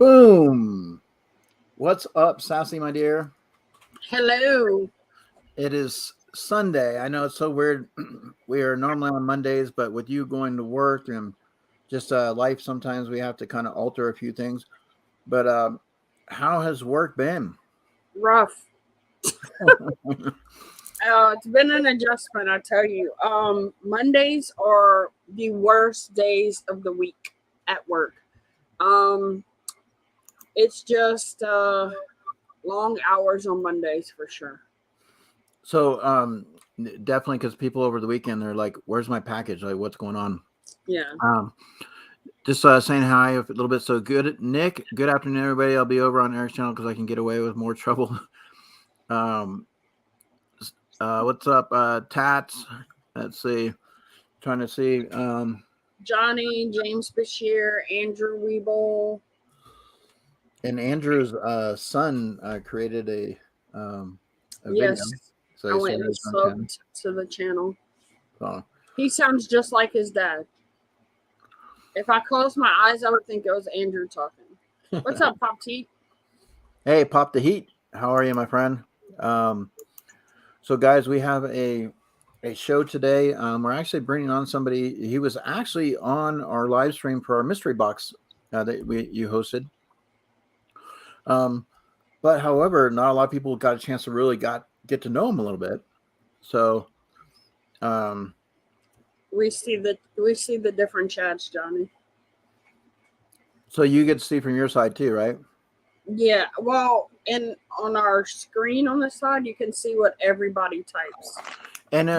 Boom. What's up, Sassy, my dear? Hello. It is Sunday. I know it's so weird. We are normally on Mondays, but with you going to work and just life, sometimes we have to kind of alter a few things. But how has work been? Rough. It's been an adjustment, I tell you. Mondays are the worst days of the week at work. Um, it's just long hours on Mondays for sure. So definitely because people over the weekend, they're like, where's my package? Like, what's going on? Yeah. Just saying hi a little bit. So good, Nick. Good afternoon, everybody. I'll be over on Eric's channel because I can get away with more trouble. What's up, Tats? Let's see. Trying to see. Johnny, James Bashir, Andrew Weeble. And Andrew's son created a video. Yes. So I went and subbed to the channel. So, He sounds just like his dad. If I closed my eyes, I would think it was Andrew talking. What's up, Pop T? Hey, Pop the Heat. How are you, my friend? So, guys, we have a show today. We're actually bringing on somebody. He was actually on our live stream for our mystery box that you hosted. But however, not a lot of people got a chance to really get to know him a little bit. So, we see the different chats, Johnny. So you get to see from your side too, right? Yeah. Well, and on our screen on the side, you can see what everybody types. And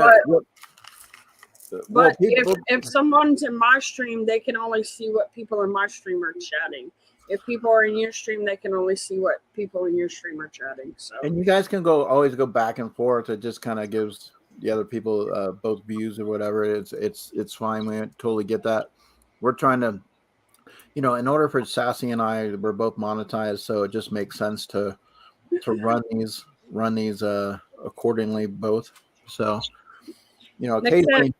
but if someone's in my stream, they can only see what people in my stream are chatting. If people are in your stream, they can only see what people in your stream are chatting. So. And you guys can always go back and forth. It just kind of gives the other people both views or whatever. It's fine. We totally get that. We're trying to, in order for Sassy and I, we're both monetized, so it just makes sense to run these accordingly both. So, occasionally.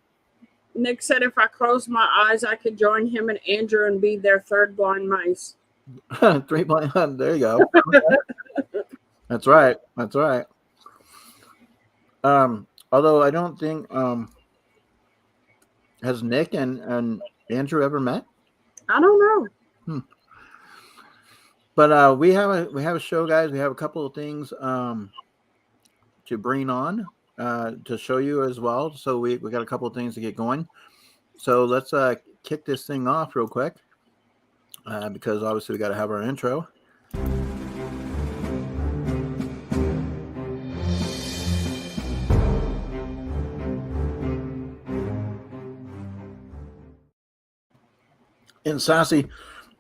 Nick said if I closed my eyes, I could join him and Andrew and be their third blind mice. 3 blind. There you go. That's right. That's right. Although I don't think has Nick and Andrew ever met? I don't know. But we have a show, guys. We have a couple of things to bring on to show you as well. So we got a couple of things to get going. So let's kick this thing off real quick because obviously we got to have our intro. And Sassy,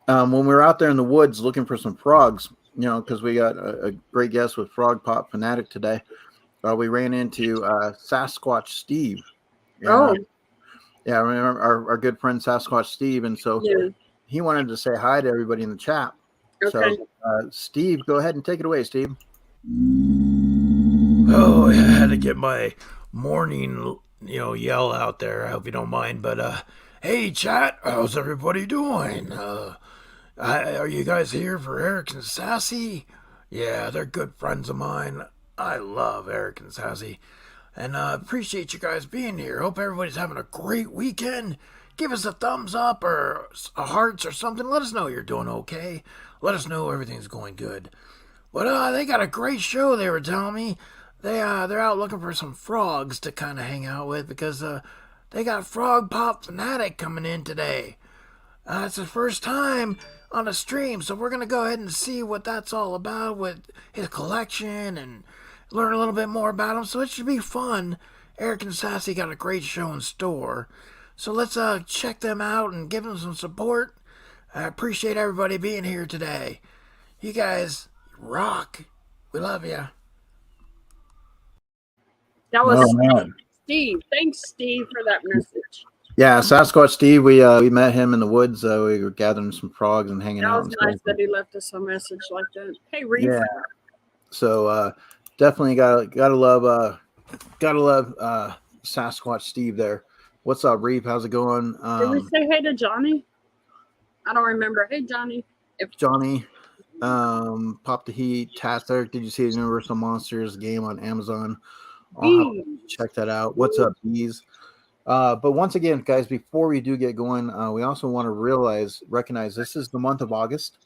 when we were out there in the woods looking for some frogs, because we got a great guest with FROGPOP FANATIC today, we ran into Sasquatch Steve. Oh. Yeah, I remember our good friend Sasquatch Steve. And so he wanted to say hi to everybody in the chat. Okay. So, Steve, go ahead and take it away, Steve. Oh, I had to get my morning, yell out there. I hope you don't mind. But, hey, chat, how's everybody doing? Are you guys here for Eric and Sassy? Yeah, they're good friends of mine. I love Eric and Sassy. And appreciate you guys being here. Hope everybody's having a great weekend. Give us a thumbs up or a hearts or something. Let us know you're doing okay. Let us know everything's going good. But they got a great show, they were telling me. They're out looking for some frogs to kind of hang out with because they got FROGPOP FANATIC coming in today. It's the first time on a stream, so we're going to go ahead and see what that's all about with his collection and learn a little bit more about him. So it should be fun. Eric and Sassy got a great show in store. So let's check them out and give them some support. I appreciate everybody being here today. You guys rock. We love you. That was Steve. Thanks, Steve, for that message. Yeah, Sasquatch Steve. We met him in the woods. We were gathering some frogs and hanging out. That was nice that he left us a message like that. Hey, Reef. Yeah. So definitely gotta love Sasquatch Steve there. What's up, Reef? How's it going? Did we say hey to Johnny? I don't remember. Hey, Johnny. Johnny. Pop the Heat, Tastic. Did you see the Universal Monsters game on Amazon? I'll have to Bees. check that out. What's up, bees? But once again, guys, before we do get going, we also want to recognize this is the month of August.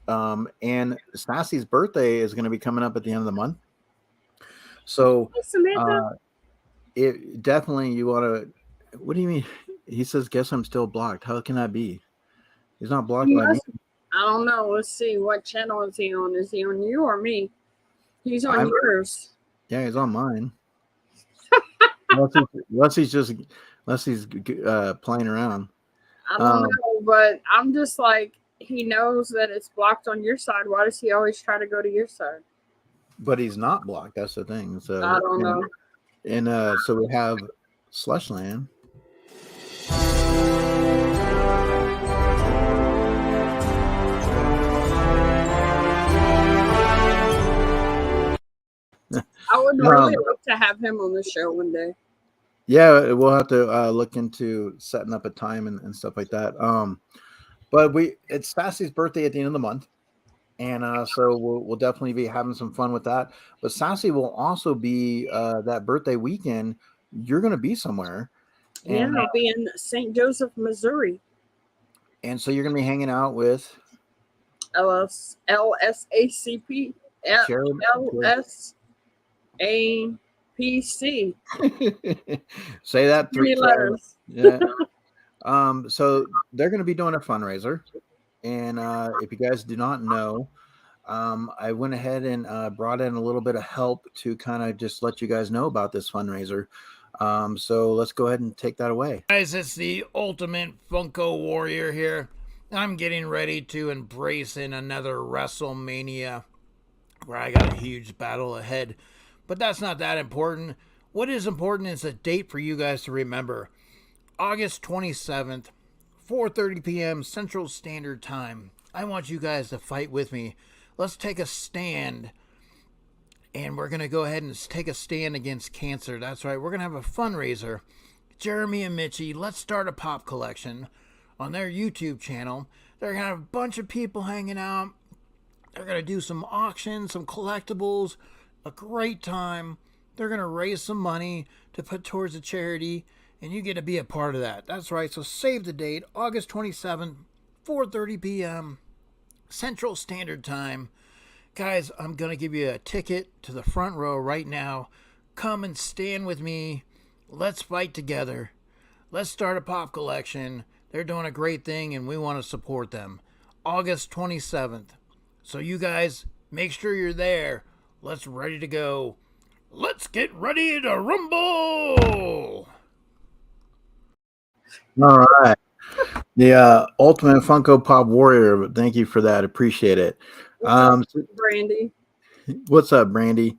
And Sassy's birthday is going to be coming up at the end of the month. So Hey, Samantha. it definitely you want to. What do you mean? He says, "Guess I'm still blocked." How can that be? He's not blocked He by me. must, I don't know. Let's see. What channel is he on? Is he on you or me? He's on I'm, yours. yeah, he's on mine. Unless he's playing around. I don't know, but I'm just like, he knows that it's blocked on your side. Why does he always try to go to your side? But he's not blocked. That's the thing. So I don't know. And so we have Slushland. I would really like to have him on the show one day. Yeah, we'll have to look into setting up a time and stuff like that. But it's Sassy's birthday at the end of the month, and so we'll definitely be having some fun with that. But Sassy will also be that birthday weekend. You're going to be somewhere, Yeah, I'll be in St. Joseph, Missouri. And so you're going to be hanging out with LSACP. LSAPC. Say that 3 letters. Yeah. So they're going to be doing a fundraiser, and if you guys do not know, I went ahead and brought in a little bit of help to kind of just let you guys know about this fundraiser. So let's go ahead and take that away. Guys, it's the ultimate Funko Warrior here. I'm getting ready to embrace in another WrestleMania where I got a huge battle ahead. But that's not that important. What is important is a date for you guys to remember. August 27th, 4:30 p.m. Central Standard Time. I want you guys to fight with me. Let's take a stand. And we're going to go ahead and take a stand against cancer. That's right. We're going to have a fundraiser. Jeremy and Mitchie, Let's Start a Pop Collection on their YouTube channel. They're going to have a bunch of people hanging out. They're going to do some auctions, some collectibles, a great time. They're going to raise some money to put towards a charity, and you get to be a part of that. That's right. So save the date, August 27th, 4:30 p.m. Central Standard Time. Guys, I'm going to give you a ticket to the front row right now. Come and stand with me. Let's fight together. Let's start a pop collection. They're doing a great thing, and we want to support them. August 27th. So you guys, make sure you're there. Let's ready to go. Let's get ready to rumble! All right. The Ultimate Funko Pop Warrior. Thank you for that. Appreciate it. Brandy. What's up, Brandy?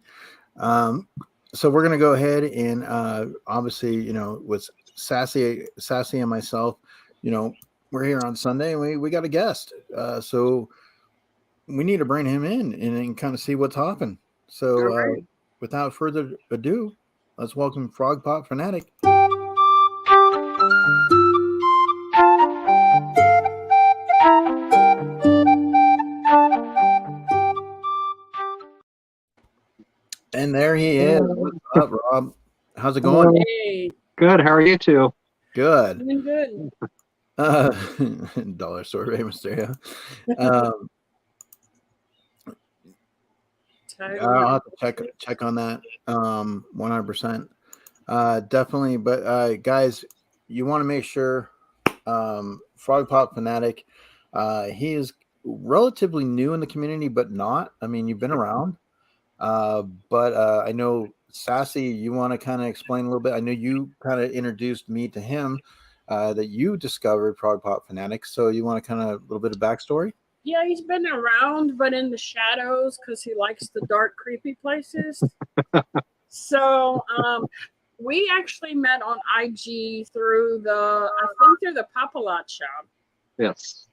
So we're gonna go ahead and obviously, with Sassy and myself, we're here on Sunday and we got a guest. So we need to bring him in and kind of see what's happening. So without further ado, let's welcome FROGPOP Fanatic. And there he is. What's up, Rob? How's it going? Hey. Good. How are you two? Good. Doing good. Dollar Store Rey Mysterio. I'll have to check on that. 100%. Definitely. But guys, you want to make sure FROGPOP Fanatic, he is relatively new in the community, but not. I mean, you've been around. But I know, Sassy, you want to kind of explain a little bit. I know you kind of introduced me to him, that you discovered FROGPOP Fanatic. So you want to kind of a little bit of backstory? Yeah, he's been around, but in the shadows because he likes the dark, creepy places. So we actually met on IG through the Pop-A-Lot shop. Yes.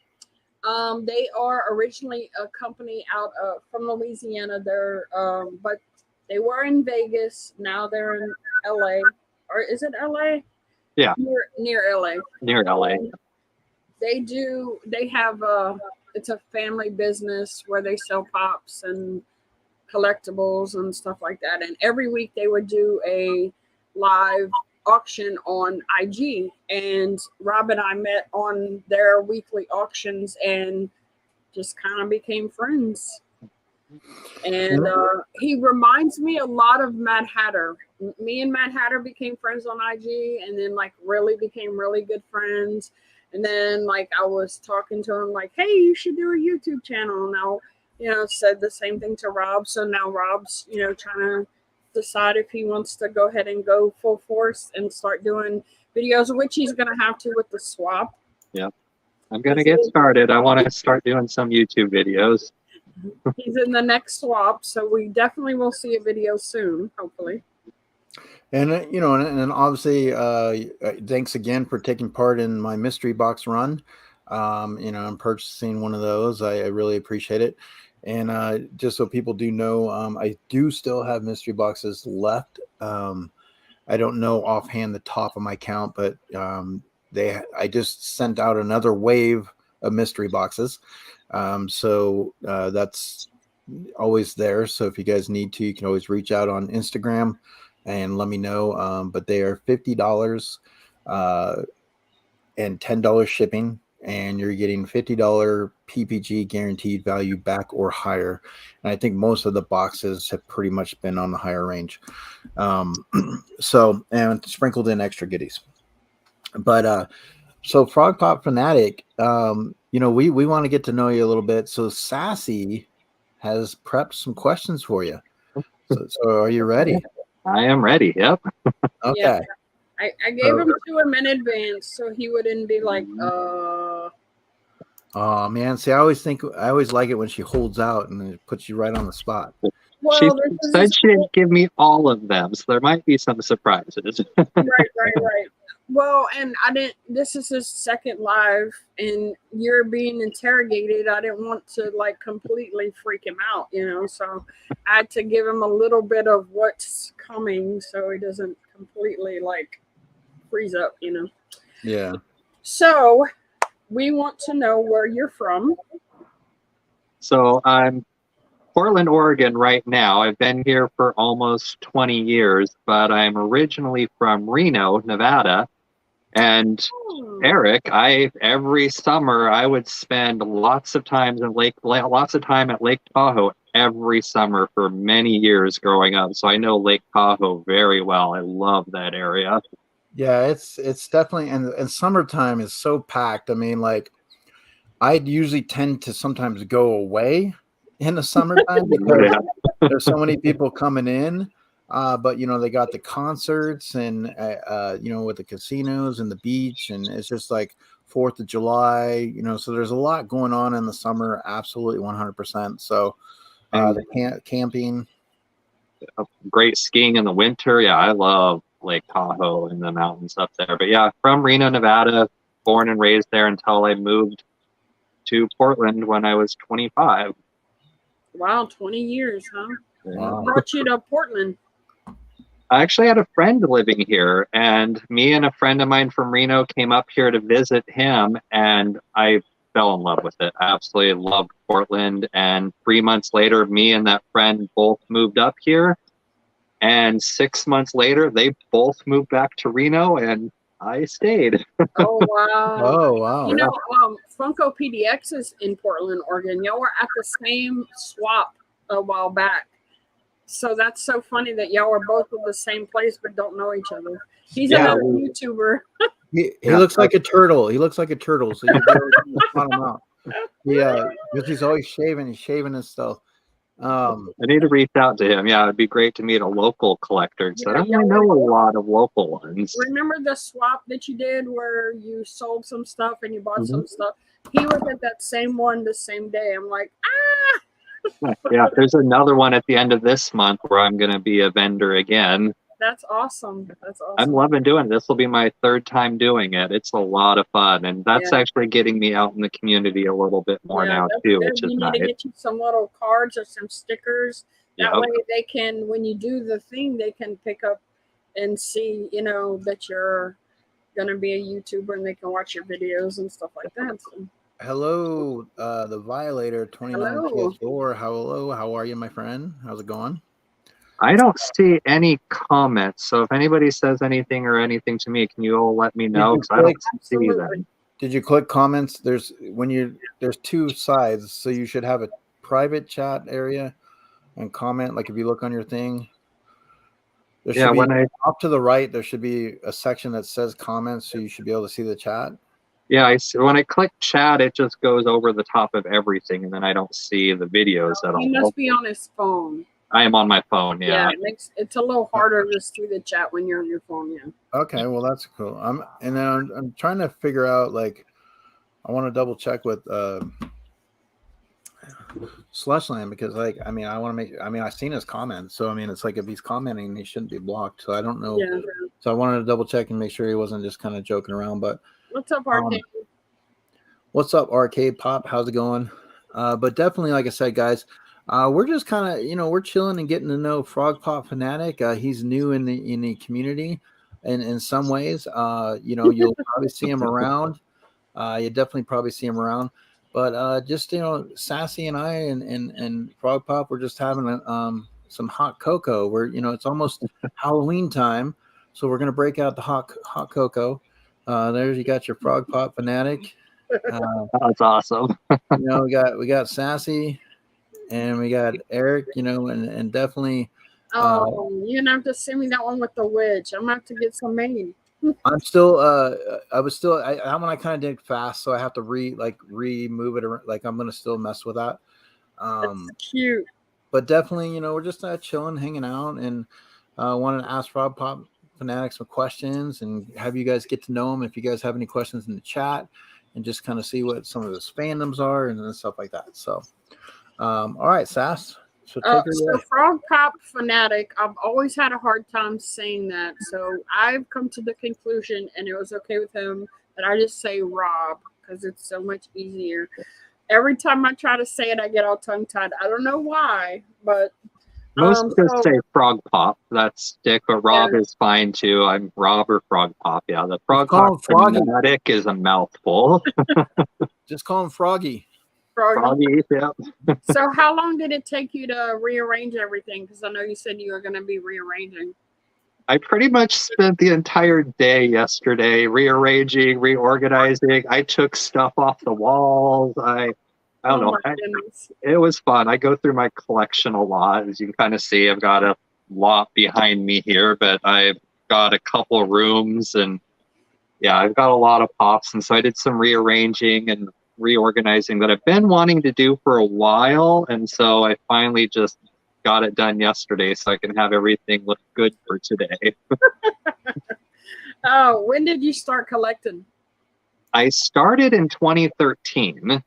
They are originally a company out from Louisiana. They're but they were in Vegas. Now they're in LA. Or is it LA? Yeah. Near LA. Near LA. They have it's a family business where they sell pops and collectibles and stuff like that. And every week they would do a live auction on IG. And Rob and I met on their weekly auctions and just kind of became friends. And he reminds me a lot of Mad Hatter. Me and Mad Hatter became friends on IG, and then like really became really good friends. And then like I was talking to him like, hey, you should do a YouTube channel. Now, said the same thing to Rob. So now Rob's, trying to decide if he wants to go ahead and go full force and start doing videos, which he's going to have to with the swap. Yeah. I'm going to get started. I want to start doing some YouTube videos. He's in the next swap, so we definitely will see a video soon, hopefully. And and obviously, thanks again for taking part in my mystery box run. I'm purchasing one of those. I really appreciate it. And just so people do know, I do still have mystery boxes left. I don't know offhand the top of my count, but I just sent out another wave of mystery boxes. So that's always there. So if you guys need to, you can always reach out on Instagram and let me know. But they are $50 and $10 shipping, and you're getting $50 PPG guaranteed value back or higher. And I think most of the boxes have pretty much been on the higher range. So, and sprinkled in extra goodies. But so FROGPOP Fanatic, we want to get to know you a little bit. So Sassy has prepped some questions for you. So are you ready? I am ready. Yep. Okay. Yeah. I gave him to him in advance so he wouldn't be like, Oh man, see, I always like it when she holds out and it puts you right on the spot. Well, she said she didn't give me all of them, so there might be some surprises. Right. Well, and this is his second live and you're being interrogated. I didn't want to like completely freak him out, so I had to give him a little bit of what's coming so he doesn't completely like freeze up, Yeah. So we want to know where you're from. So I'm Portland, Oregon right now. I've been here for almost 20 years, but I'm originally from Reno, Nevada. And Eric, every summer I would spend lots of time at Lake Tahoe every summer for many years growing up. So I know Lake Tahoe very well. I love that area. Yeah, it's definitely, and summertime is so packed. I mean, like I'd usually tend to sometimes go away in the summertime because there's so many people coming in. But they got the concerts and with the casinos and the beach, and it's just like 4th of July, so there's a lot going on in the summer. Absolutely 100%. So the camping, great skiing in the winter. Yeah, I love Lake Tahoe and the mountains up there. But yeah, from Reno, Nevada, born and raised there until I moved to Portland when I was 25. Wow, 20 years, huh? Wow. What brought you to Portland? I actually had a friend living here, and me and a friend of mine from Reno came up here to visit him, and I fell in love with it. I absolutely loved Portland. And 3 months later, me and that friend both moved up here. And 6 months later, they both moved back to Reno, and I stayed. Oh, wow. Oh, wow. Funko PDX is in Portland, Oregon. Y'all were at the same swap a while back. So that's so funny that y'all are both in the same place but don't know each other. He's another YouTuber. He looks like a turtle. He looks like a turtle. So you spot him out. Yeah, because he's always shaving. He's shaving his stuff. I need to reach out to him. Yeah, it'd be great to meet a local collector. So I don't know a lot of local ones. Remember the swap that you did where you sold some stuff and you bought some stuff? He was at that same one the same day. I'm like, Yeah, there's another one at the end of this month where I'm going to be a vendor again. That's awesome. That's awesome. I'm loving doing it. This will be my 3rd time doing it. It's a lot of fun, and that's actually getting me out in the community a little bit more now too, which is nice. You need to get you some little cards or some stickers. That way they can, when you do the thing, they can pick up and see, that you're going to be a YouTuber and they can watch your videos and stuff like that. So. Hello, the Violator 29 Hello. PS4. Hello, how are you, my friend? How's it going? I don't see any comments, so if anybody says anything or anything to me, can you all let me know? you Because I don't click- see Absolutely. them. Did you click comments? There's two sides, so you should have a private chat area and comment. Like if you look on your thing, there Yeah, should be when I off to the right. There should be a section that says comments, so you should be able to see the chat. I see, when I click chat, it just goes over the top of everything, and then I don't see the videos at He all. must be on his phone. I am on my phone. Yeah, Yeah. it's a little harder to see the chat when you're on your phone. Yeah. Okay, well that's cool. I'm trying to figure out, like, I want to double check with Slushland, because, like, I mean, I've seen his comments, so I mean, it's like if he's commenting, he shouldn't be blocked. So I don't know. Yeah. So I wanted to double check and make sure he wasn't just kind of joking around. But What's up, Arcade? what's up, Arcade Pop? How's it going? But definitely, like I said, guys, we're just kind of, we're chilling and getting to know FROGPOP Fanatic. He's new in the community, and in some ways, you'll probably see him around. You definitely probably see him around. But just, Sassy and I and FROGPOP, we're just having some hot cocoa. It's almost Halloween time, so we're gonna break out the hot cocoa. There's, you got your FROGPOP Fanatic. That's awesome. We got Sassy, and we got Eric. And definitely. You're gonna have to send me that one with the witch. I'm gonna have to get some made. I'm still. That one I kind of did fast, so I have to remove it. Like I'm gonna still mess with that. That's cute. But definitely, we're just chilling, hanging out, and wanted to ask FROGPOP Fanatics some questions and have you guys get to know him. If you guys have any questions in the chat, and just kind of see what some of his fandoms are and stuff like that. So, all right, Sass. So take it away. FROGPOP Fanatic, I've always had a hard time saying that. So I've come to the conclusion, and it was okay with him, that I just say Rob because it's so much easier. Every time I try to say it, I get all tongue-tied. I don't know why, but Most just say FROGPOP. That's Dick, but Rob Yeah. is fine too. I'm Rob or FROGPOP. Yeah, the call him FROGPOP Froggy. Fanatic is a mouthful. Just call him Froggy. Froggy, yeah. So how long did it take you to rearrange everything? Because I know you said you were going to be rearranging. I pretty much spent the entire day yesterday rearranging, reorganizing. I took stuff off the walls. I don't know. My goodness. It was fun. I go through my collection a lot. As you can kind of see, I've got a lot behind me here, but I've got a couple rooms, and yeah, I've got a lot of pops. And so I did some rearranging and reorganizing that I've been wanting to do for a while. And so I finally just got it done yesterday so I can have everything look good for today. When did you start collecting? I started in 2013.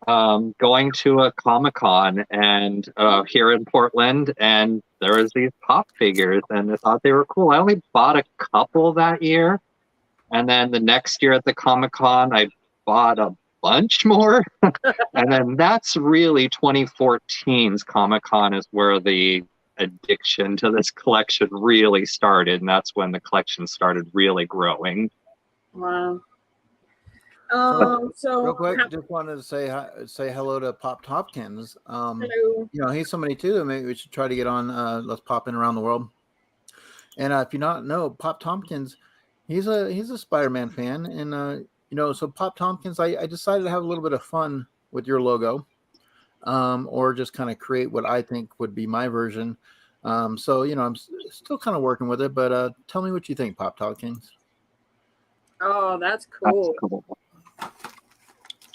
Going to a Comic-Con and here in Portland, and there was these pop figures, and I thought they were cool. I only bought a couple that year, and then the next year at the Comic-Con, I bought a bunch more. And then that's really 2014's Comic-Con is where the addiction to this collection really started, and that's when the collection started really growing. Wow. Real quick, just wanted to say hello to Pop Tompkins. Hello. He's somebody too that maybe we should try to get on. Let's pop in around the world. And if you not know, Pop Tompkins, he's a Spider-Man fan, and so Pop Tompkins, I decided to have a little bit of fun with your logo, or just kind of create what I think would be my version. So I'm still kind of working with it, but tell me what you think, Pop Tompkins. Oh, that's cool. That's cool.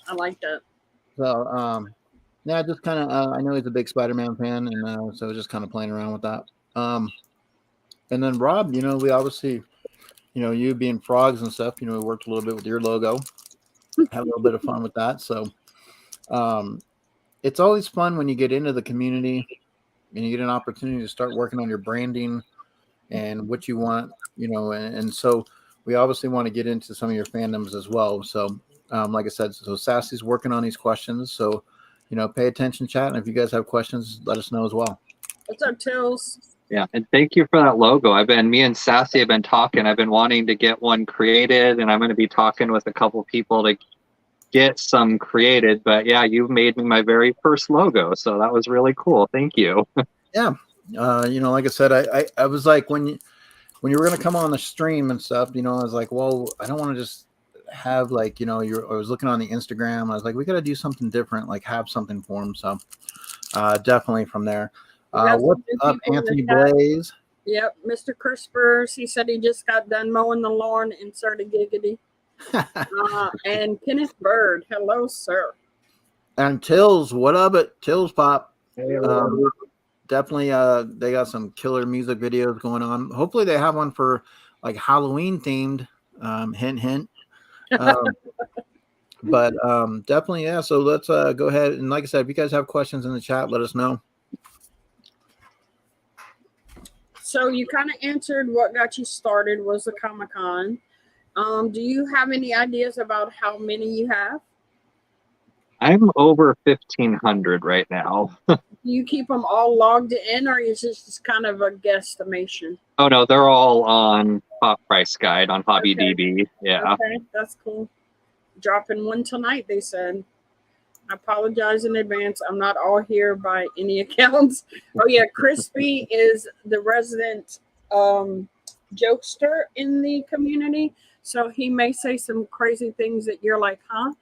I like that. So, yeah, just kind of, I know he's a big Spider-Man fan, and so just kind of playing around with that. And then Rob, we obviously, you being frogs and stuff, we worked a little bit with your logo, had a little bit of fun with that. So, it's always fun when you get into the community and you get an opportunity to start working on your branding and what you want, and so we obviously want to get into some of your fandoms as well. So, like I said, so Sassy's working on these questions. So, pay attention, chat. And if you guys have questions, let us know as well. What's up, Tills? Yeah, and thank you for that logo. Me and Sassy have been talking. I've been wanting to get one created, and I'm going to be talking with a couple people to get some created, but yeah, you made me my very first logo, so that was really cool. Thank you. Yeah. Like I said, I was like, when you were going to come on the stream and stuff, I was like, well, I don't want to just have like, I was looking on the Instagram. I was like, we got to do something different, like have something for him. So definitely from there. What's up, Anthony Blaze? Yep, Mr. Crispers. He said he just got done mowing the lawn. Inserted giggity. And Kenneth Bird. Hello, sir. And Tills, what up at Tills Pop? Definitely they got some killer music videos going on. Hopefully they have one for like Halloween themed. Hint hint. But definitely, yeah. So let's go ahead and, like I said, if you guys have questions in the chat, let us know. So you kind of answered what got you started was the Comic-Con. Do you have any ideas about how many you have? I'm over 1,500 right now. Do you keep them all logged in, or is this just kind of a guesstimation? Oh no, they're all on Pop Price Guide on HobbyDB. Okay. Yeah. Okay, that's cool. Dropping one tonight, they said. I apologize in advance. I'm not all here by any accounts. Oh yeah, Crispy is the resident jokester in the community, so he may say some crazy things that you're like, huh?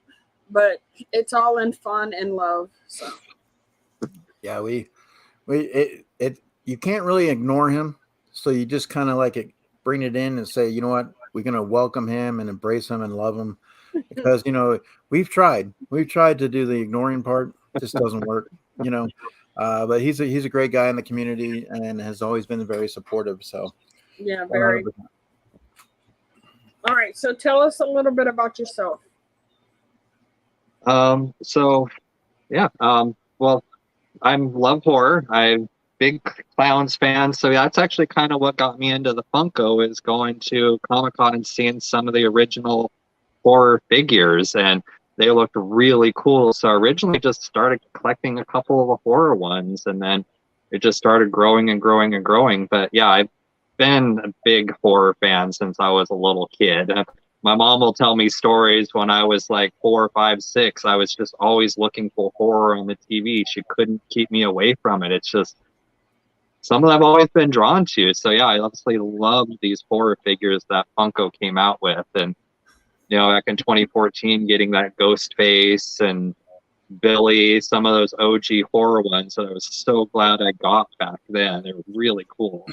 But it's all in fun and love. So yeah, you can't really ignore him, so you just kind of like bring it in and say, you know what, we're gonna welcome him and embrace him and love him, because we've tried to do the ignoring part. It just doesn't work, but he's a great guy in the community and has always been very supportive. So yeah, very. 100%. All right, so tell us a little bit about yourself. Well, I love horror. I'm big Clowns fan, so that's actually kind of what got me into the Funko, is going to Comic-Con and seeing some of the original horror figures, and they looked really cool. So I originally just started collecting a couple of the horror ones, and then it just started growing and growing and growing. But yeah, I've been a big horror fan since I was a little kid. My mom will tell me stories when I was like 4, 5, 6. I was just always looking for horror on the TV. She couldn't keep me away from it. It's just something I've always been drawn to. So yeah, I obviously loved these horror figures that Funko came out with. And, back in 2014, getting that Ghostface and Billy, some of those OG horror ones that I was so glad I got back then. They were really cool.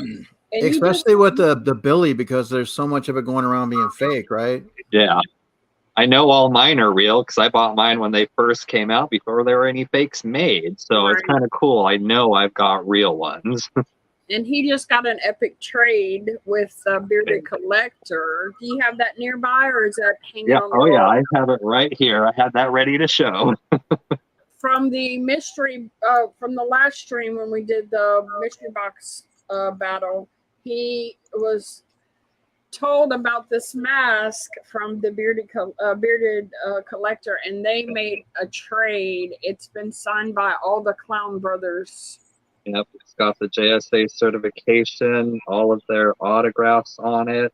Especially with the Billy, because there's so much of it going around being fake, right? Yeah. I know all mine are real because I bought mine when they first came out before there were any fakes made. So It's kind of cool. I know I've got real ones. And he just got an epic trade with Bearded Collector. Do you have that nearby, or is that hanging on the wall? Yeah, I have it right here. I had that ready to show. From the mystery, from the last stream when we did the mystery box battle, he was told about this mask from the Bearded Collector, and they made a trade. It's been signed by all the Clown Brothers. Yep, it's got the JSA certification, all of their autographs on it.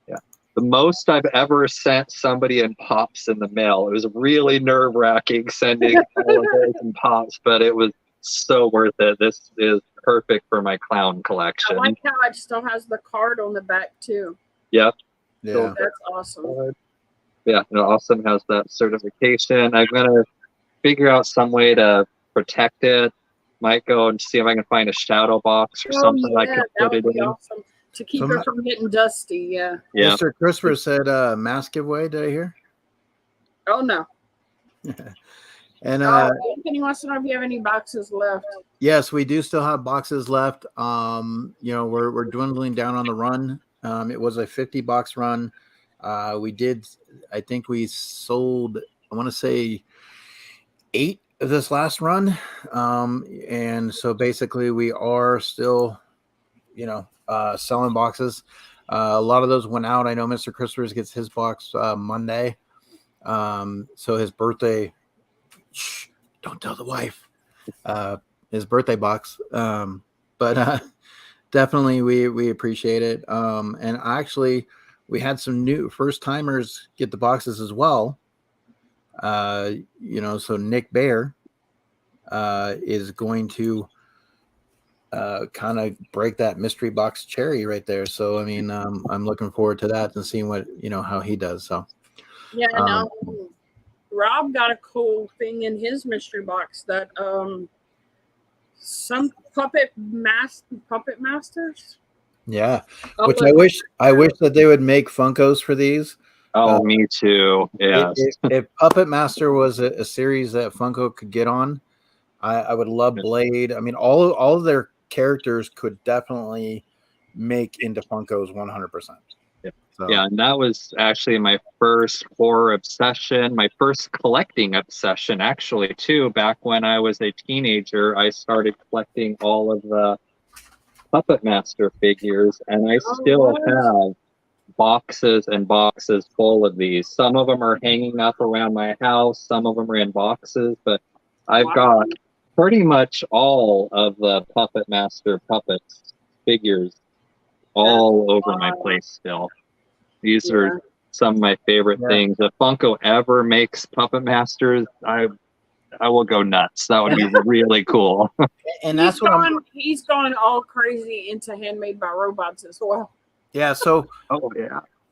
Yeah, the most I've ever sent somebody in Pops in the mail. It was really nerve-wracking sending all of those in Pops, but it was so worth it. This is perfect for my clown collection. I like how it still has the card on the back too. Yep. Yeah, so that's awesome. Yeah, it also has that certification. I'm gonna figure out some way to protect it. Might go and see if I can find a shadow box or something I can put it in. Awesome. To keep it from getting dusty, yeah. Mr. Christopher said mask giveaway, did I hear? Oh no. And Anthony wants to know if you have any boxes left. Yes, we do still have boxes left. We're dwindling down on the run. It was a 50 box run. I think we sold, I want to say 8 of this last run. And so basically we are still, selling boxes. A lot of those went out. I know Mr. Christopher's gets his box Monday. So his birthday, shh, don't tell the wife, his birthday box. But definitely we appreciate it. And actually we had some new first timers get the boxes as well. So Nick Bear is going to kind of break that mystery box cherry right there. So I mean, I'm looking forward to that and seeing what how he does. So Yeah, and Rob got a cool thing in his mystery box that some puppet masters. yeah, which I wish that they would make Funkos for these. Oh, me too. Yes. If Puppet Master was a series that Funko could get on, I would love Blade. I mean, all of their characters could definitely make into Funkos 100%. So. Yeah, and that was actually my first horror obsession, my first collecting obsession, actually, too. Back when I was a teenager, I started collecting all of the Puppet Master figures, and I still have boxes and boxes full of these. Some of them are hanging up around my house, some of them are in boxes, but I've got pretty much all of the Puppet Master puppets figures all over my place still. These are some of my favorite things. If Funko ever makes Puppet Masters, I will go nuts. That would be really cool. And that's he's gone all crazy into Handmade by Robots as well. Yeah, so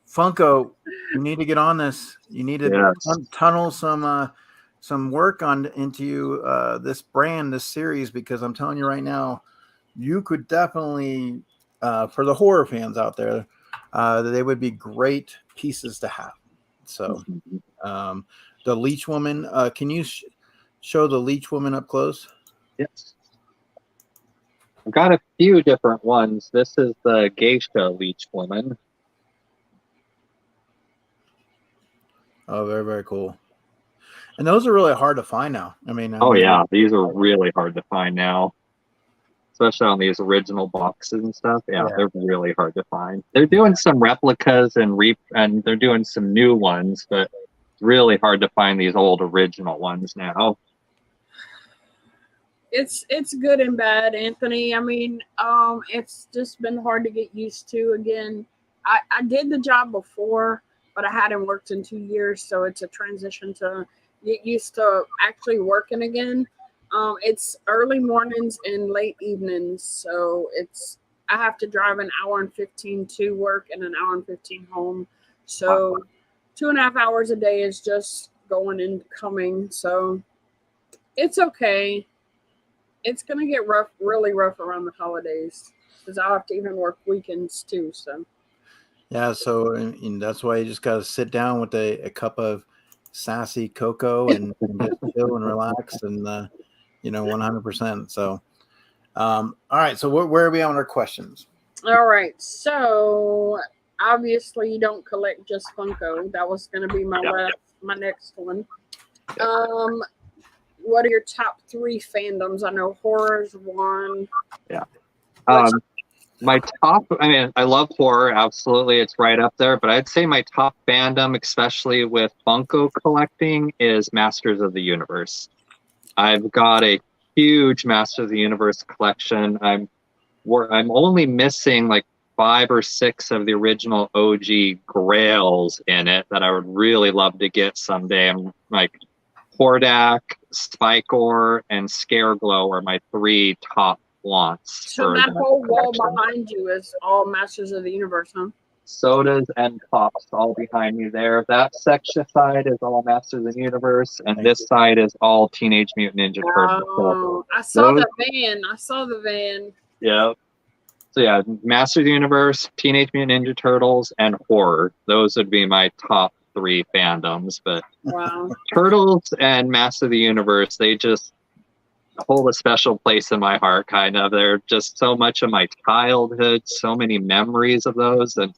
Funko, you need to get on this. You need to tunnel some work into this brand, this series, because I'm telling you right now, you could definitely for the horror fans out there, they would be great pieces to have. So the Leech Woman, can you show the Leech Woman up close? Yes. I've got a few different ones. This is the Geisha Leech Woman. Oh, very, very cool. And those are really hard to find now. I mean, these are really hard to find now, especially on these original boxes and stuff. Yeah, they're really hard to find. They're doing some replicas and they're doing some new ones, but it's really hard to find these old original ones now. It's good and bad, Anthony. I mean, it's just been hard to get used to. Again, I did the job before, but I hadn't worked in 2 years, so it's a transition to get used to actually working again. It's early mornings and late evenings, so I have to drive an hour and 15 to work and an hour and 15 home. So 2.5 hours a day is just going and coming. So it's okay. It's gonna get really rough around the holidays because I'll have to even work weekends too. So yeah, so and that's why you just gotta sit down with a cup of sassy cocoa and just chill and relax and 100%. So all right, so where are we on our questions? All right, so obviously you don't collect just Funko. That was gonna be my next one. What are your top 3 fandoms? I know horror's one. Yeah. My top, I love horror, absolutely. It's right up there. But I'd say my top fandom, especially with Funko collecting, is Masters of the Universe. I've got a huge Masters of the Universe collection. I'm only missing like 5 or 6 of the original OG Grails in it that I would really love to get someday. I'm like Hordak, Spikor, and Scareglow are my 3 top wants. So that whole wall behind you is all Masters of the Universe, huh? Sodas and Pops all behind me there. That section side is all Masters of the Universe, and this side is all Teenage Mutant Ninja Turtles. Oh, I saw the van. Yeah. So yeah, Masters of the Universe, Teenage Mutant Ninja Turtles, and horror. Those would be my top 3 fandoms. But Turtles and Masters of the Universe, they just hold a special place in my heart, kind of. They're just so much of my childhood, so many memories of those, and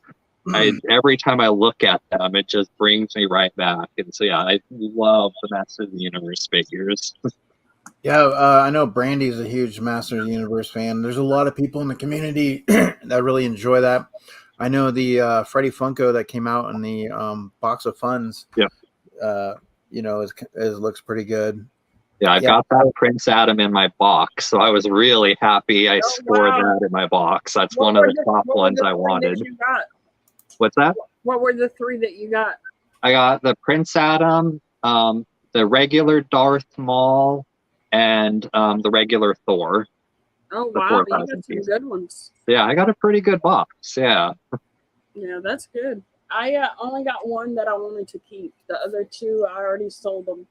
every time I look at them, it just brings me right back. And so yeah, I love the Masters of the Universe figures. Yeah, I know Brandy's a huge Masters of the Universe fan. There's a lot of people in the community that really enjoy that. I know the Freddy Funko that came out in the box of funds. Yeah, looks pretty good. Yeah, I've got that Prince Adam in my box, so I was really happy I scored that in my box. That's one of the top ones I wanted. What's that? What were the 3 that you got? I got the Prince Adam, the regular Darth Maul and the regular Thor. Oh The wow, you 4,000 got some piece. good ones. Yeah, I got a pretty good box. Yeah. Yeah, that's good. I only got one that I wanted to keep. The other two, I already sold them.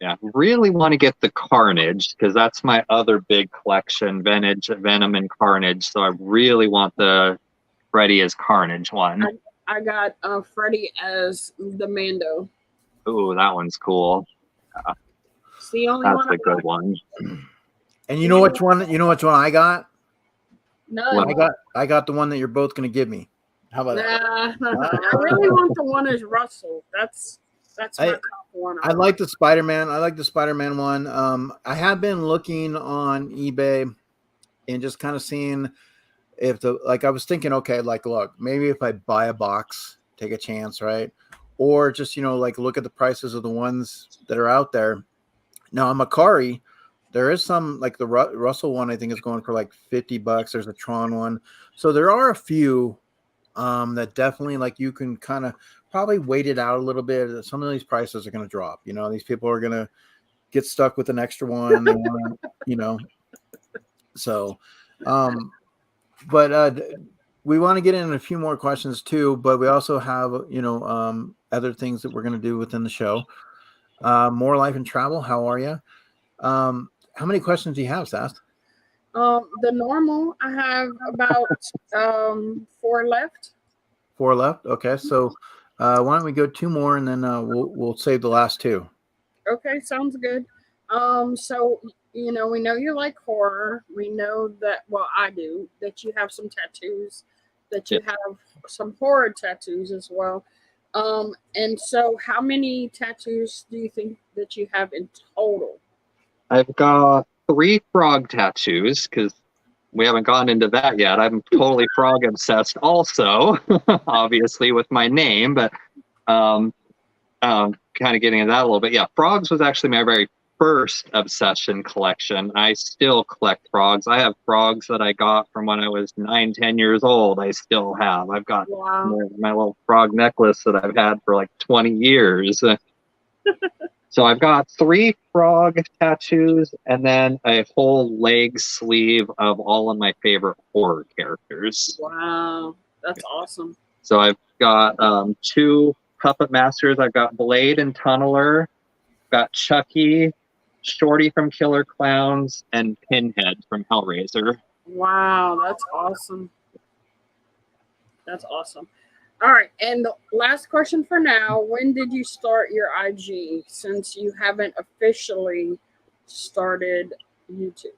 Yeah, really want to get the Carnage because that's my other big collection, Venom and Carnage. So I really want the Freddy as Carnage one. I got Freddy as the Mando. Ooh, that one's cool. It's the only That's one I a good got. one. And you know which one? You know which one I got? None. I got the one that you're both gonna give me. How about that? Nah, I really want the one as Russell. That's my top one. I like the Spider-Man. I like the Spider-Man one. I have been looking on eBay and just kind of seeing if I was thinking, okay, like, look, maybe if I buy a box, take a chance, right? Or just, like, look at the prices of the ones that are out there. Now, on Macari, there is some, like the Russell one, I think is going for like $50. There's a Tron one. So there are a few that definitely, like, you can kind of probably wait it out a little bit. Some of these prices are going to drop. These people are going to get stuck with an extra one. They want to, so, but we want to get in a few more questions too, but we also have, other things that we're going to do within the show. More life and travel. How are you? How many questions do you have, Sass? The normal, I have about 4 left. 4 left. Okay, so why don't we go 2 more and then we'll save the last 2. Okay, sounds good. So we know you like horror. We know that, well, I do, that you have some tattoos, that you have some horror tattoos as well. And so how many tattoos do you think that you have in total? I've got 3 frog tattoos because we haven't gone into that yet. I'm totally frog obsessed also, obviously with my name, but kind of getting into that a little bit. Yeah, frogs was actually my very first obsession collection. I still collect frogs. I have frogs that I got from when I was 9-10 years old. I still have. I've got my little frog necklace that I've had for like 20 years. So I've got 3 frog tattoos and then a whole leg sleeve of all of my favorite horror characters. Wow, that's awesome. So I've got 2 puppet masters. I've got Blade and Tunneler, got Chucky, Shorty from Killer Clowns, and Pinhead from Hellraiser. Wow, that's awesome. That's awesome. All right, and the last question for now, when did you start your IG, since you haven't officially started YouTube?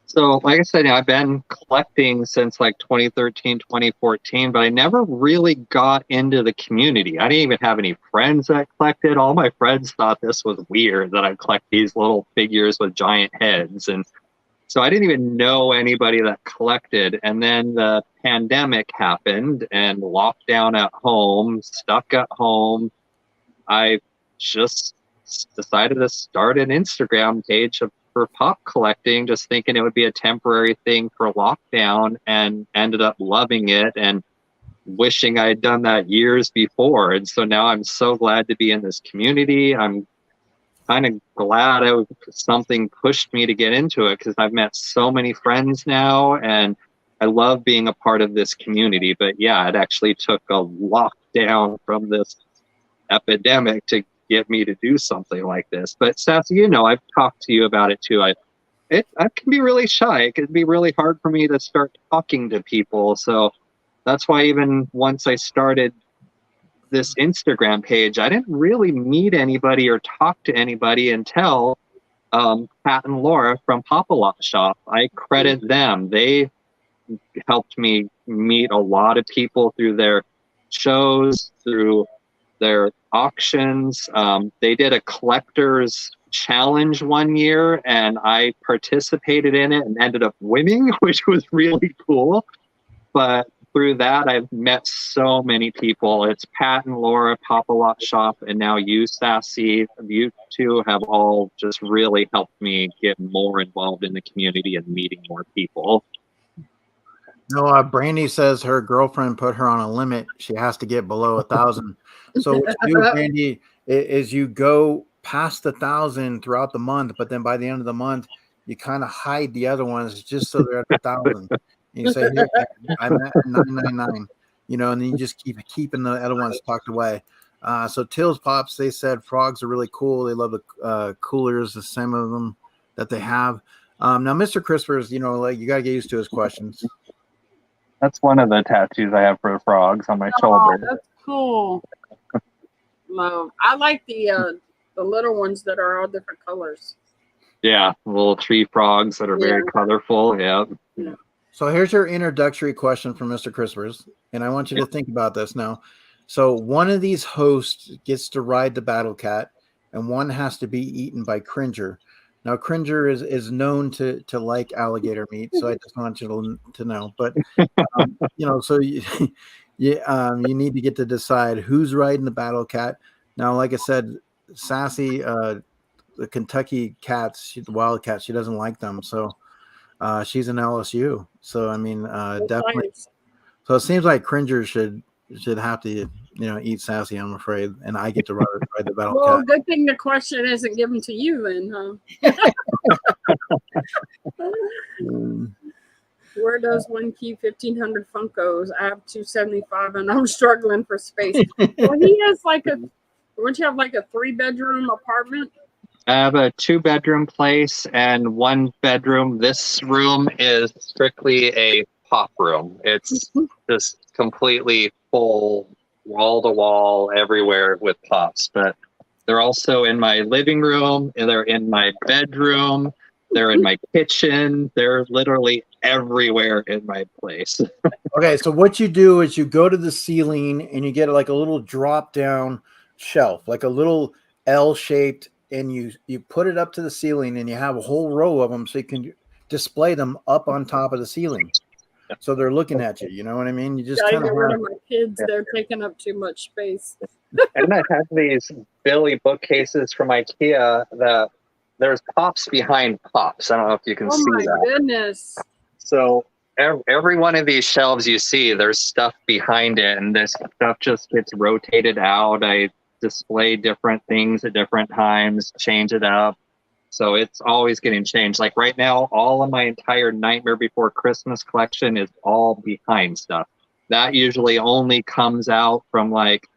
So, like I said, I've been collecting since like 2013, 2014, but I never really got into the community. I didn't even have any friends that collected. All my friends thought this was weird that I collect these little figures with giant heads. And so I didn't even know anybody that collected. And then the pandemic happened and lockdown at home, stuck at home. I just decided to start an Instagram page for pop collecting, just thinking it would be a temporary thing for lockdown, and ended up loving it and wishing I had done that years before. And so now I'm so glad to be in this community. I'm kind of glad something pushed me to get into it because I've met so many friends now and I love being a part of this community. But yeah, it actually took a lockdown from this epidemic to get me to do something like this. But Sassy, I've talked to you about it too. I can be really shy. It can be really hard for me to start talking to people. So that's why even once I started this Instagram page, I didn't really meet anybody or talk to anybody until Pat and Laura from Pop-A-Lot Shop. I credit them. They helped me meet a lot of people through their shows, through their auctions. They did a collector's challenge one year and I participated in it and ended up winning, which was really cool. But through that, I've met so many people. It's Pat and Laura, Pop-A-Lot Shop, and now you, Sassy. You two have all just really helped me get more involved in the community and meeting more people. No, Brandy says her girlfriend put her on a limit. She has to get below 1,000. So what you do, Brandy, is you go past 1,000 throughout the month, but then by the end of the month, you kind of hide the other ones just so they're at 1,000. You say, here, I'm at 999, you know, and then you just keep keeping the other ones tucked away. So Tills Pops, they said frogs are really cool. They love the coolers, the same of them that they have. Now, Mr. Crispers, you know, like you got to get used to his questions. That's one of the tattoos I have for the frogs on my shoulder. That's cool. No, I like the little ones that are all different colors. Yeah, little tree frogs that are very colorful. Yeah. So here's your introductory question from Mr. Crispers, and I want you to think about this now. So one of these hosts gets to ride the battle cat, and one has to be eaten by Cringer. Now, Cringer is known to like alligator meat, so I just want you to know. But you know, so you need to get to decide who's riding the battle cat. Now, like I said, Sassy, the Kentucky cats, the Wildcat, she doesn't like them, so she's an LSU. So I mean, definitely. So it seems like Cringer should have to, you know, eat Sassy, I'm afraid, and I get to ride the battle cat. Well, good thing the question isn't given to you then, huh? Where does one keep 1,500 Funkos? I have 275 and I'm struggling for space. Well, he has don't you have like a 3-bedroom apartment? I have a 2-bedroom place and 1 bedroom. This room is strictly a pop room. It's just completely full, wall to wall, everywhere with pops. But they're also in my living room, and they're in my bedroom, they're in my kitchen. They're literally everywhere in my place. Okay, so what you do is you go to the ceiling and you get like a little drop down shelf, like a little L shaped, and you put it up to the ceiling, and you have a whole row of them so you can display them up on top of the ceiling. So they're looking at you. You know what I mean? You just Gotta kind get of rid of my kids. They're taking up too much space. And I have these Billy bookcases from IKEA that there's pops behind pops. I don't know if you can see that. Oh my goodness. So every one of these shelves you see, there's stuff behind it, and this stuff just gets rotated out. I display different things at different times, change it up. So it's always getting changed. Like right now, all of my entire Nightmare Before Christmas collection is all behind stuff. That usually only comes out from like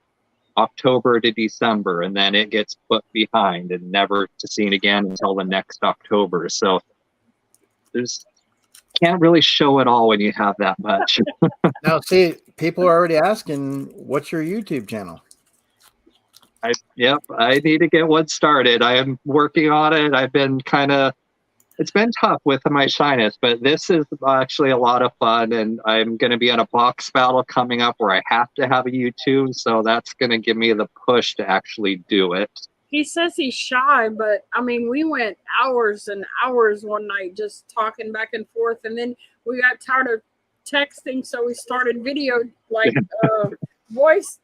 October to December, and then it gets put behind and never to seen again until the next October. So there's can't really show it all when you have that much. Now, see, people are already asking, what's your YouTube channel? I need to get one started. I am working on it. I've been it's been tough with my shyness, but this is actually a lot of fun, and I'm going to be on a box battle coming up where I have to have a YouTube, so that's going to give me the push to actually do it. He says he's shy, but I mean, we went hours and hours one night just talking back and forth, and then we got tired of texting, so we started video, like voice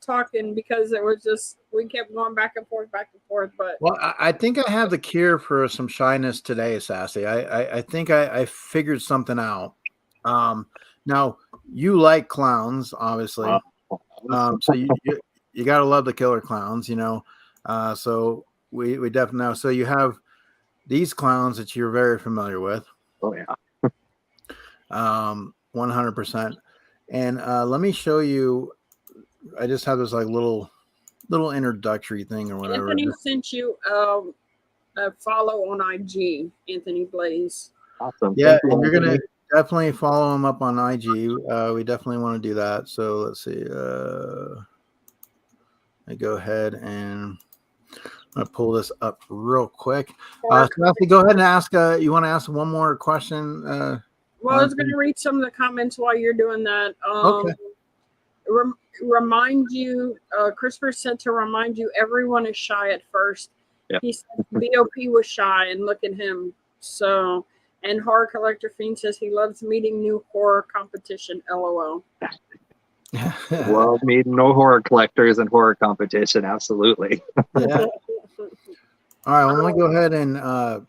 talking, because it was just, we kept going back and forth. But well, I think I have the cure for some shyness today, Sassy. I think I figured something out. Now you like clowns, obviously. So you gotta love the killer clowns, you know. So we definitely know. So you have these clowns that you're very familiar with. Oh yeah. 100%. And let me show you. I just have this like little introductory thing or whatever. Anthony sent you a follow on IG, Anthony Blaze. Awesome. Yeah, and you're gonna definitely follow him up on IG. We definitely want to do that. So let's see. I go ahead and I'm gonna pull this up real quick. Sassy, go ahead and ask. You want to ask one more question? Well, I was going to read some of the comments while you're doing that. Okay. Remind you, Christopher said to remind you, everyone is shy at first. Yep. He said BOP was shy, and look at him. So, and Horror Collector Fiend says he loves meeting new horror competition. LOL. Well, meeting no horror collectors and horror competition, absolutely. Yeah. All right, well, let me go ahead and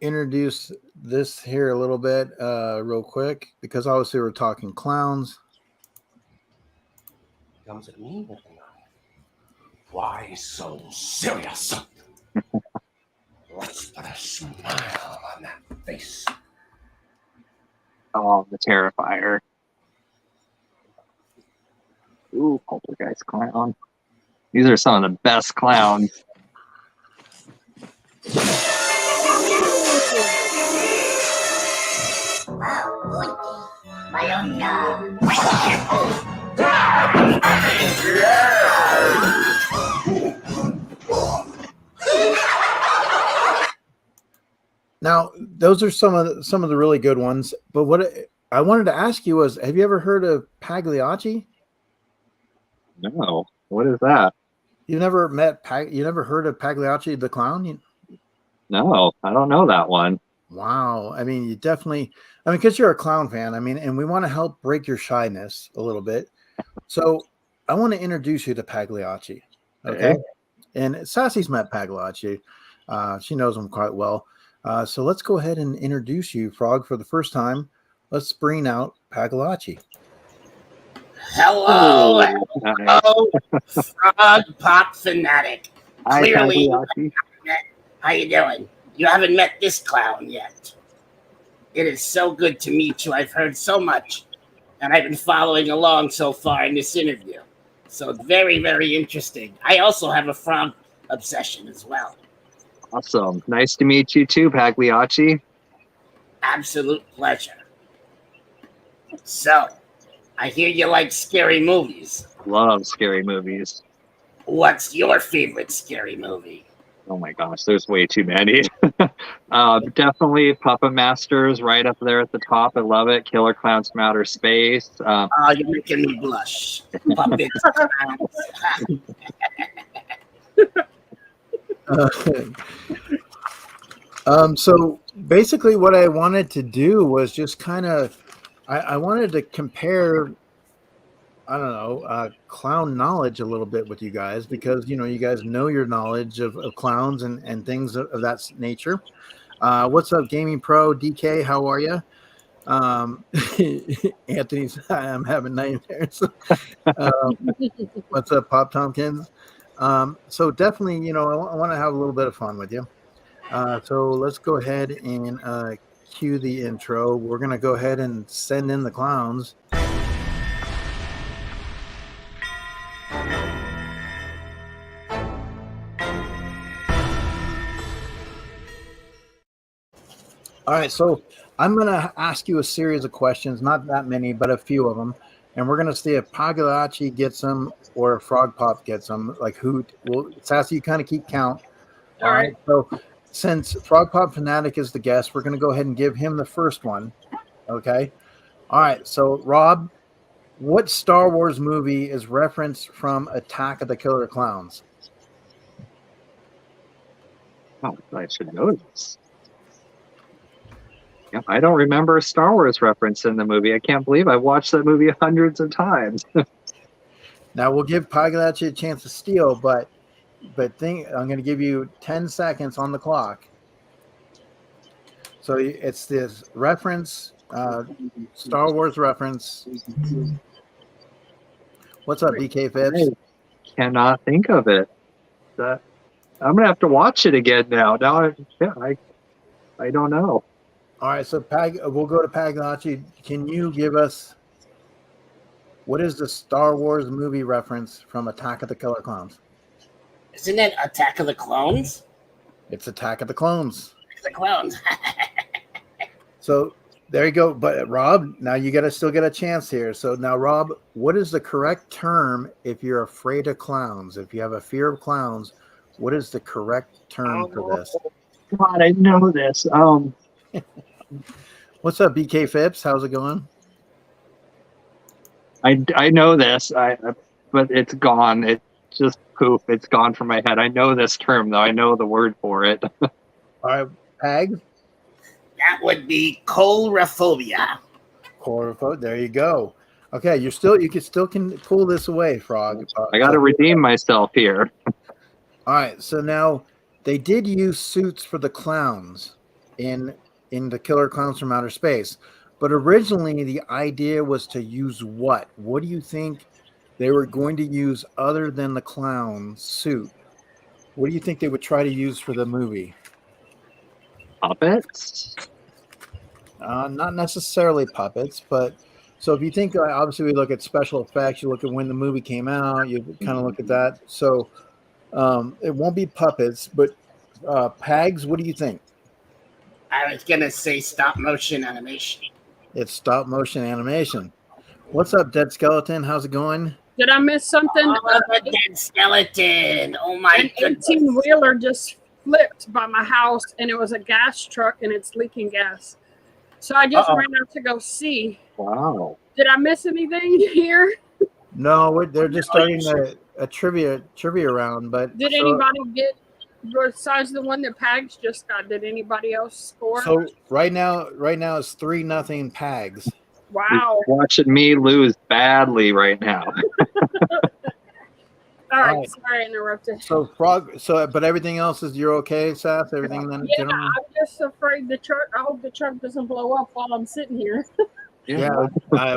introduce this here a little bit real quick, because obviously we're talking clowns. Comes at me with a knife. Why so serious? Let's put a smile on that face. Oh, the Terrifier. Ooh, Poltergeist Clown. These are some of the best clowns. Now, those are some of the really good ones. But what I wanted to ask you was, have you ever heard of Pagliacci? No, what is that? You never heard of Pagliacci the clown? No, I don't know that one. Wow. I mean, you definitely, because you're a clown fan, and we want to help break your shyness a little bit. So I want to introduce you to Pagliacci. Okay. And Sassy's met Pagliacci. She knows him quite well. So let's go ahead and introduce you, Frog, for the first time. Let's bring out Pagliacci. Hello, Oh, Frog Pop Fanatic. hi, Clearly, Pagliacci. how you doing? You haven't met this clown yet. It is so good to meet you. I've heard so much, and I've been following along so far in this interview. So very, very interesting. I also have a frog obsession as well. Awesome. Nice to meet you too, Pagliacci. Absolute pleasure. So, I hear you like scary movies. Love scary movies. What's your favorite scary movie? Oh my gosh, there's way too many. Definitely Puppet Masters right up there at the top. I love it. Killer Clowns from Outer Space. Oh, you're making me blush. Puppets. So basically what I wanted to do was just kind of, I wanted to compare, I don't know, clown knowledge a little bit with you guys, because, you guys know your knowledge of clowns and things of that nature. What's up, Gaming Pro? DK, how are you? Anthony's, I'm having nightmares. What's up, Pop Tompkins? So definitely, I want to have a little bit of fun with you. So let's go ahead and cue the intro. We're going to go ahead and send in the clowns. All right, so I'm going to ask you a series of questions, not that many, but a few of them. And we're going to see if Pagliacci gets them or if FROGPOP gets them. Like who? Well, Sassy, you kind of keep count. All right. So since FROGPOP Fanatic is the guest, we're going to go ahead and give him the first one. Okay. All right. So, Rob, what Star Wars movie is referenced from Attack of the Killer Clowns? Oh, I should know this. Yeah, I don't remember a Star Wars reference in the movie. I can't believe I've watched that movie hundreds of times. Now we'll give Pagliacci a chance to steal, but I'm going to give you 10 seconds on the clock. So it's this reference, Star Wars reference. What's up, BK Phipps? I cannot think of it. I'm going to have to watch it again now. I don't know. All right, so we'll go to Pagliacci. Can you give us, what is the Star Wars movie reference from Attack of the Killer Clowns? Isn't it Attack of the Clones? It's Attack of the Clones. The clones. So there you go. But Rob, now you still get a chance here. So now, Rob, what is the correct term if you're afraid of clowns? If you have a fear of clowns, what is the correct term for this? God, I know this. What's up, BK Phipps? How's it going? I know this, but it's gone. It's just poof. It's gone from my head. I know this term, though. I know the word for it. All right, Pag? That would be coulrophobia. Coulrophobia. There you go. Okay, you can pull this away, Frog. I got to redeem myself here. All right, so now they did use suits for the clowns in the Killer Clowns from Outer Space, but originally the idea was to use what? What do you think they were going to use other than the clown suit, what do you think they would try to use for the movie? Puppets? Not necessarily puppets, but so if you think, obviously, we look at special effects, you look at when the movie came out, you kind of look at that. So it won't be puppets, but Pags, what do you think? I was gonna say stop motion animation. It's stop motion animation. What's up, Dead Skeleton? How's it going? Did I miss something? Oh, the dead skeleton! Oh An my goodness! 18-wheeler just flipped by my house, and it was a gas truck, and it's leaking gas. So I just ran out to go see. Wow. Did I miss anything here? No, they're just starting a trivia round. But Did anybody get, besides the one that Pags just got, did anybody else score? So right now it's 3-0 Pags. Wow. You're watching me lose badly right now. All right, Right. sorry I interrupted. So but everything else is you're okay, Seth? Everything then, Yeah, gentlemen? I'm just afraid the truck. I hope the truck doesn't blow up while I'm sitting here. Yeah,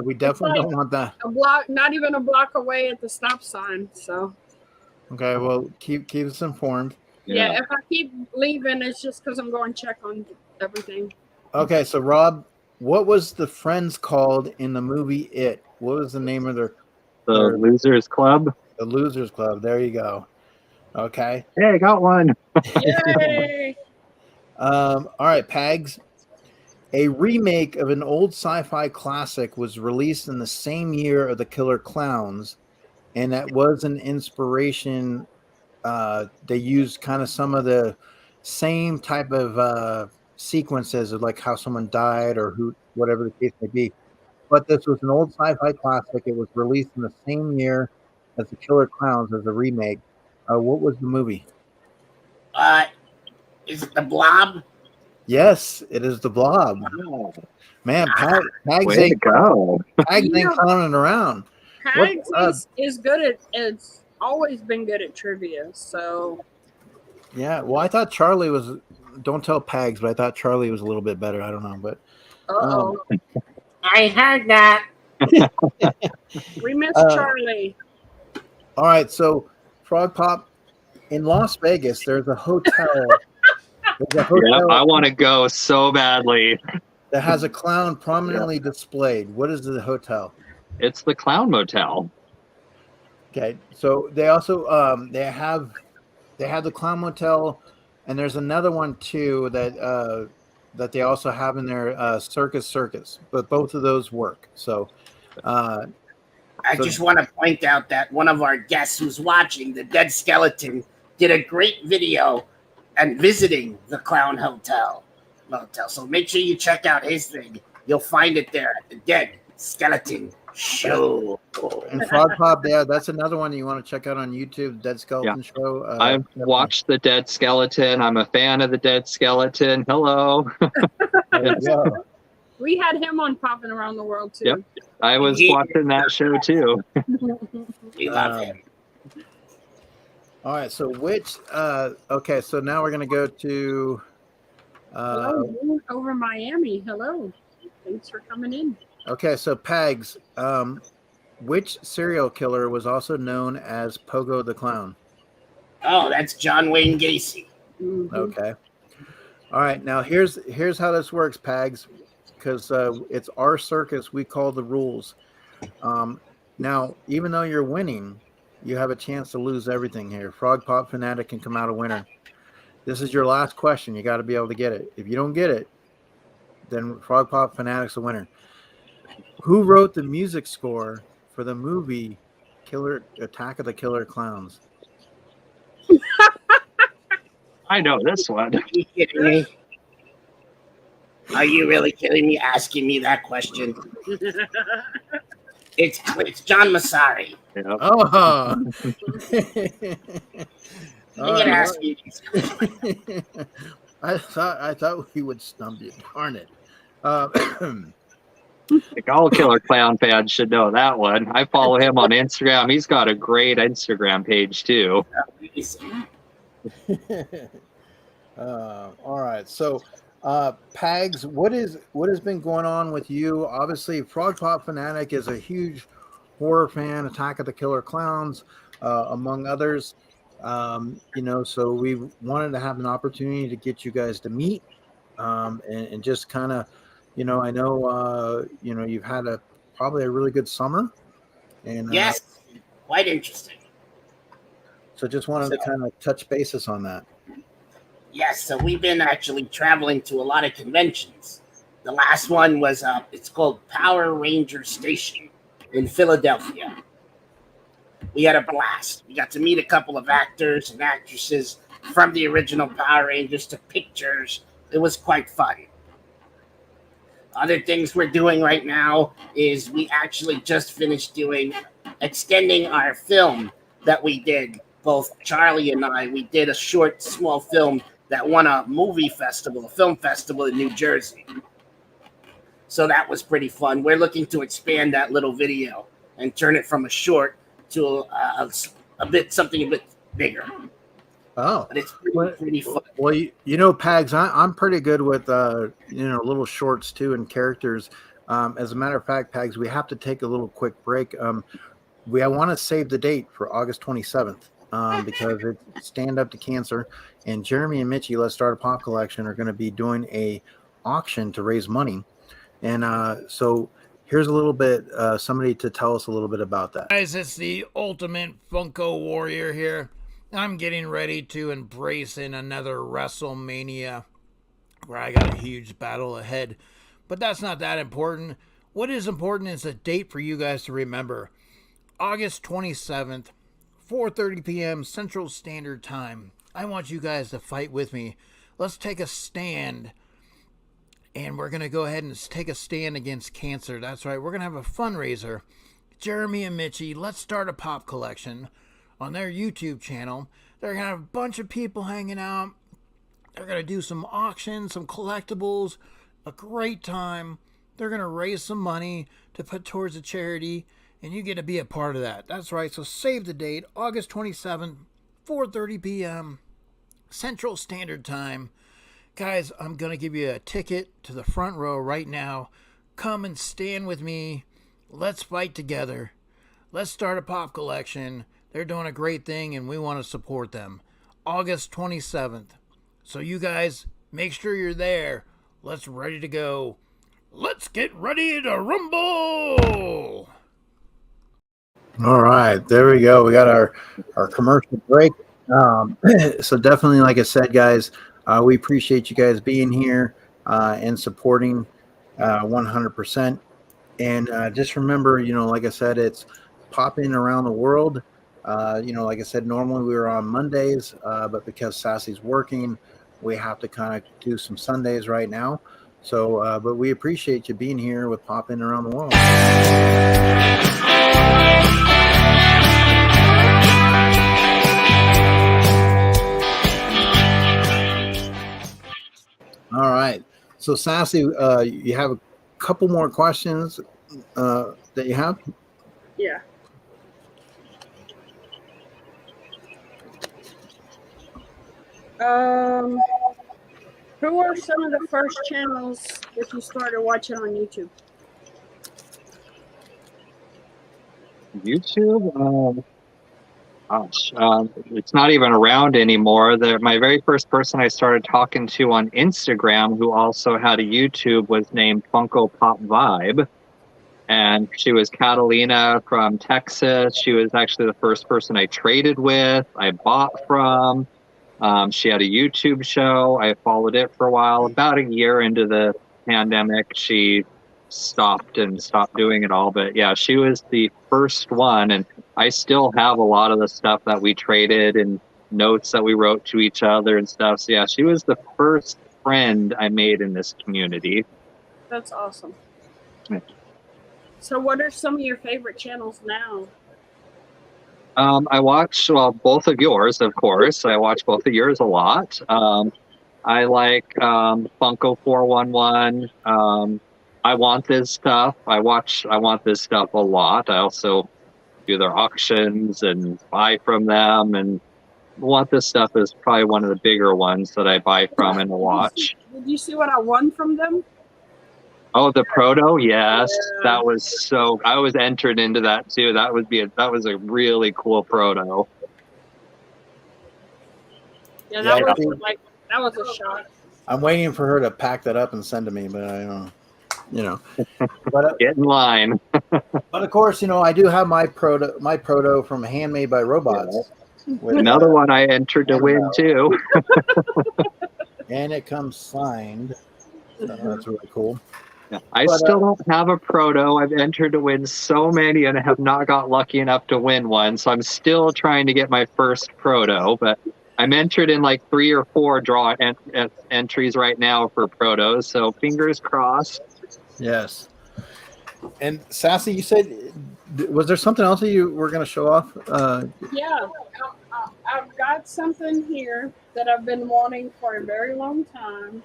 we definitely don't want that. A block, not even a block away at the stop sign. So Okay, well, keep us informed. yeah, if I keep leaving, it's just because I'm going to check on everything. Okay, so Rob, what was the friends called in the movie It? What was the name of The Losers Club. the Losers Club? There you go. Okay. Hey, I got one. Yay! All right, Pags. A remake of an old sci-fi classic was released in the same year of the Killer Clowns, and that was an inspiration. They used kind of some of the same type of sequences of like how someone died or whatever the case may be. But this was an old sci-fi classic. It was released in the same year as the Killer Clowns as a remake. What was the movie? Is it the Blob? Yes, it is The Blob. Oh, Man, Pags way to ain't go. clowning around. Pags is good at. It's always been good at trivia. So Yeah, well, I thought Charlie was. Don't tell Pags, but I thought Charlie was a little bit better. I don't know, but I heard that. we miss Charlie. all right. So, Frog Pop in Las Vegas, there's a hotel. Yep, I want to go so badly. that has a clown prominently displayed. What is the hotel? It's the Clown Motel. Okay, so they also they have the Clown Motel, and there's another one too that they also have in their Circus, but both of those work. So I just want to point out that one of our guests who's watching, the Dead Skeleton, did a great video and visiting the Clown Motel. So make sure you check out his thing. You'll find it there at the Dead Skeleton Show. and Frog Pop, yeah, that's another one you want to check out on YouTube, Dead Skeleton Show. I've watched the Dead Skeleton. I'm a fan of the Dead Skeleton. Hello. There you go. We had him on Popping Around the World too. Yep. I was watching that show too. We love him. All right, so okay, so now we're gonna go to Hello, Moon over Miami. Hello. Thanks for coming in. okay, so Pags, which serial killer was also known as Pogo the Clown? Oh, that's John Wayne Gacy. Mhm. Okay. All right, now here's how this works, Pags, because it's our circus. We call the rules. Now, even though you're winning, you have a chance to lose everything here. Frog Pop Fanatic can come out a winner. This is your last question. You got to be able to get it. If you don't get it, then Frog Pop Fanatic's a winner. Who wrote the music score for the movie Attack of the Killer Clowns? I know this one. Are you kidding me? Are you really kidding me asking me that question? It's John Massari. Yep. Oh, You can ask me these. I thought we would stump you. Darn it. Like all Killer Clown fans should know that one. I follow him on Instagram. He's got a great Instagram page too. All right. So, Pags, what has been going on with you? Obviously, Frog Pop Fanatic is a huge horror fan, Attack of the Killer Clowns, among others. You know, so we wanted to have an opportunity to get you guys to meet, and just kind of, you know, I know, you know, you've had probably a really good summer, and Yes, quite interesting. so just wanted to kind of touch bases on that. Yes, so we've been actually traveling to a lot of conventions. The last one was it's called Power Ranger Station in Philadelphia. We had a blast. We got to meet a couple of actors and actresses from the original Power Rangers, took pictures. It was quite fun. Other things we're doing right now is we actually just finished extending our film that we did. Both Charlie and I, we did a short, small film that won a film festival in New Jersey. So that was pretty fun. We're looking to expand that little video and turn it from a short to something a bit bigger. Oh, but it's pretty fun. Well, you know, Pags, I'm pretty good with you know, little shorts too and characters. As a matter of fact, Pags, we have to take a little quick break. I want to save the date for August 27th because it's Stand Up to Cancer, and Jeremy and Mitchie, Let's Start a Pop Collection, are going to be doing a auction to raise money, and so here's a little bit somebody to tell us a little bit about that. Guys, it's the ultimate Funko Warrior here. I'm getting ready to embrace in another WrestleMania where I got a huge battle ahead. But that's not that important. What is important is a date for you guys to remember. August 27th, 4:30 p.m. Central Standard Time. I want you guys to fight with me. Let's take a stand. And we're going to go ahead and take a stand against cancer. That's right. We're going to have a fundraiser. Jeremy and Mitchie, Let's Start a Pop Collection. On their YouTube channel, they're going to have a bunch of people hanging out. They're going to do some auctions, some collectibles, a great time. They're going to raise some money to put towards a charity, and you get to be a part of that. That's right, so save the date, August 27th, 4:30 p.m. Central Standard Time. Guys, I'm going to give you a ticket to the front row right now. Come and stand with me. Let's fight together. Let's start a pop collection. They're doing a great thing, and we want to support them. August 27th. So you guys, make sure you're there. Let's ready to go. Let's get ready to rumble! All right, there we go. We got our commercial break. So definitely, like I said, guys, we appreciate you guys being here and supporting 100%. And just remember, you know, like I said, it's popping around the world. You know, like I said, normally we were on Mondays, but because Sassy's working, we have to kind of do some Sundays right now. So, but we appreciate you being here with Popping Around the World. All right. So, Sassy, you have a couple more questions that you have? Yeah. Who are some of the first channels that you started watching on YouTube? YouTube? It's not even around anymore. My very first person I started talking to on Instagram, who also had a YouTube, was named Funko Pop Vibe. And she was Catalina from Texas. She was actually the first person I traded with, I bought from. She had a YouTube show. I followed it for a while. About a year into the pandemic, she stopped doing it all. But yeah, she was the first one. And I still have a lot of the stuff that we traded and notes that we wrote to each other and stuff. So yeah, she was the first friend I made in this community. That's awesome. Yeah. So what are some of your favorite channels now? I watch, well, both of yours, of course. I watch both of yours a lot. I like Funko 411. I Want This Stuff. I Want This Stuff a lot. I also do their auctions and buy from them. And Want This Stuff is probably one of the bigger ones that I buy from and watch. Did you see what I won from them? Oh, the proto, yes, Yeah. that was so. I was entered into that too. That was a really cool proto. Yeah, Yeah, that was see, like that was a shot. I'm waiting for her to pack that up and send to me, but I don't, you know. But Get in line. but of course, you know, I do have my proto from Handmade by Robots with Another one I entered to win Annabelle, too. and it comes signed. So that's really cool. Yeah, I But still don't have a proto. I've entered to win so many and I have not got lucky enough to win one. So I'm still trying to get my first proto, but I'm entered in like 3 or 4 draw entries right now for protos. So fingers crossed. yes. And Sassy, you said, was there something else that you were going to show off? Yeah, I've got something here that I've been wanting for a very long time.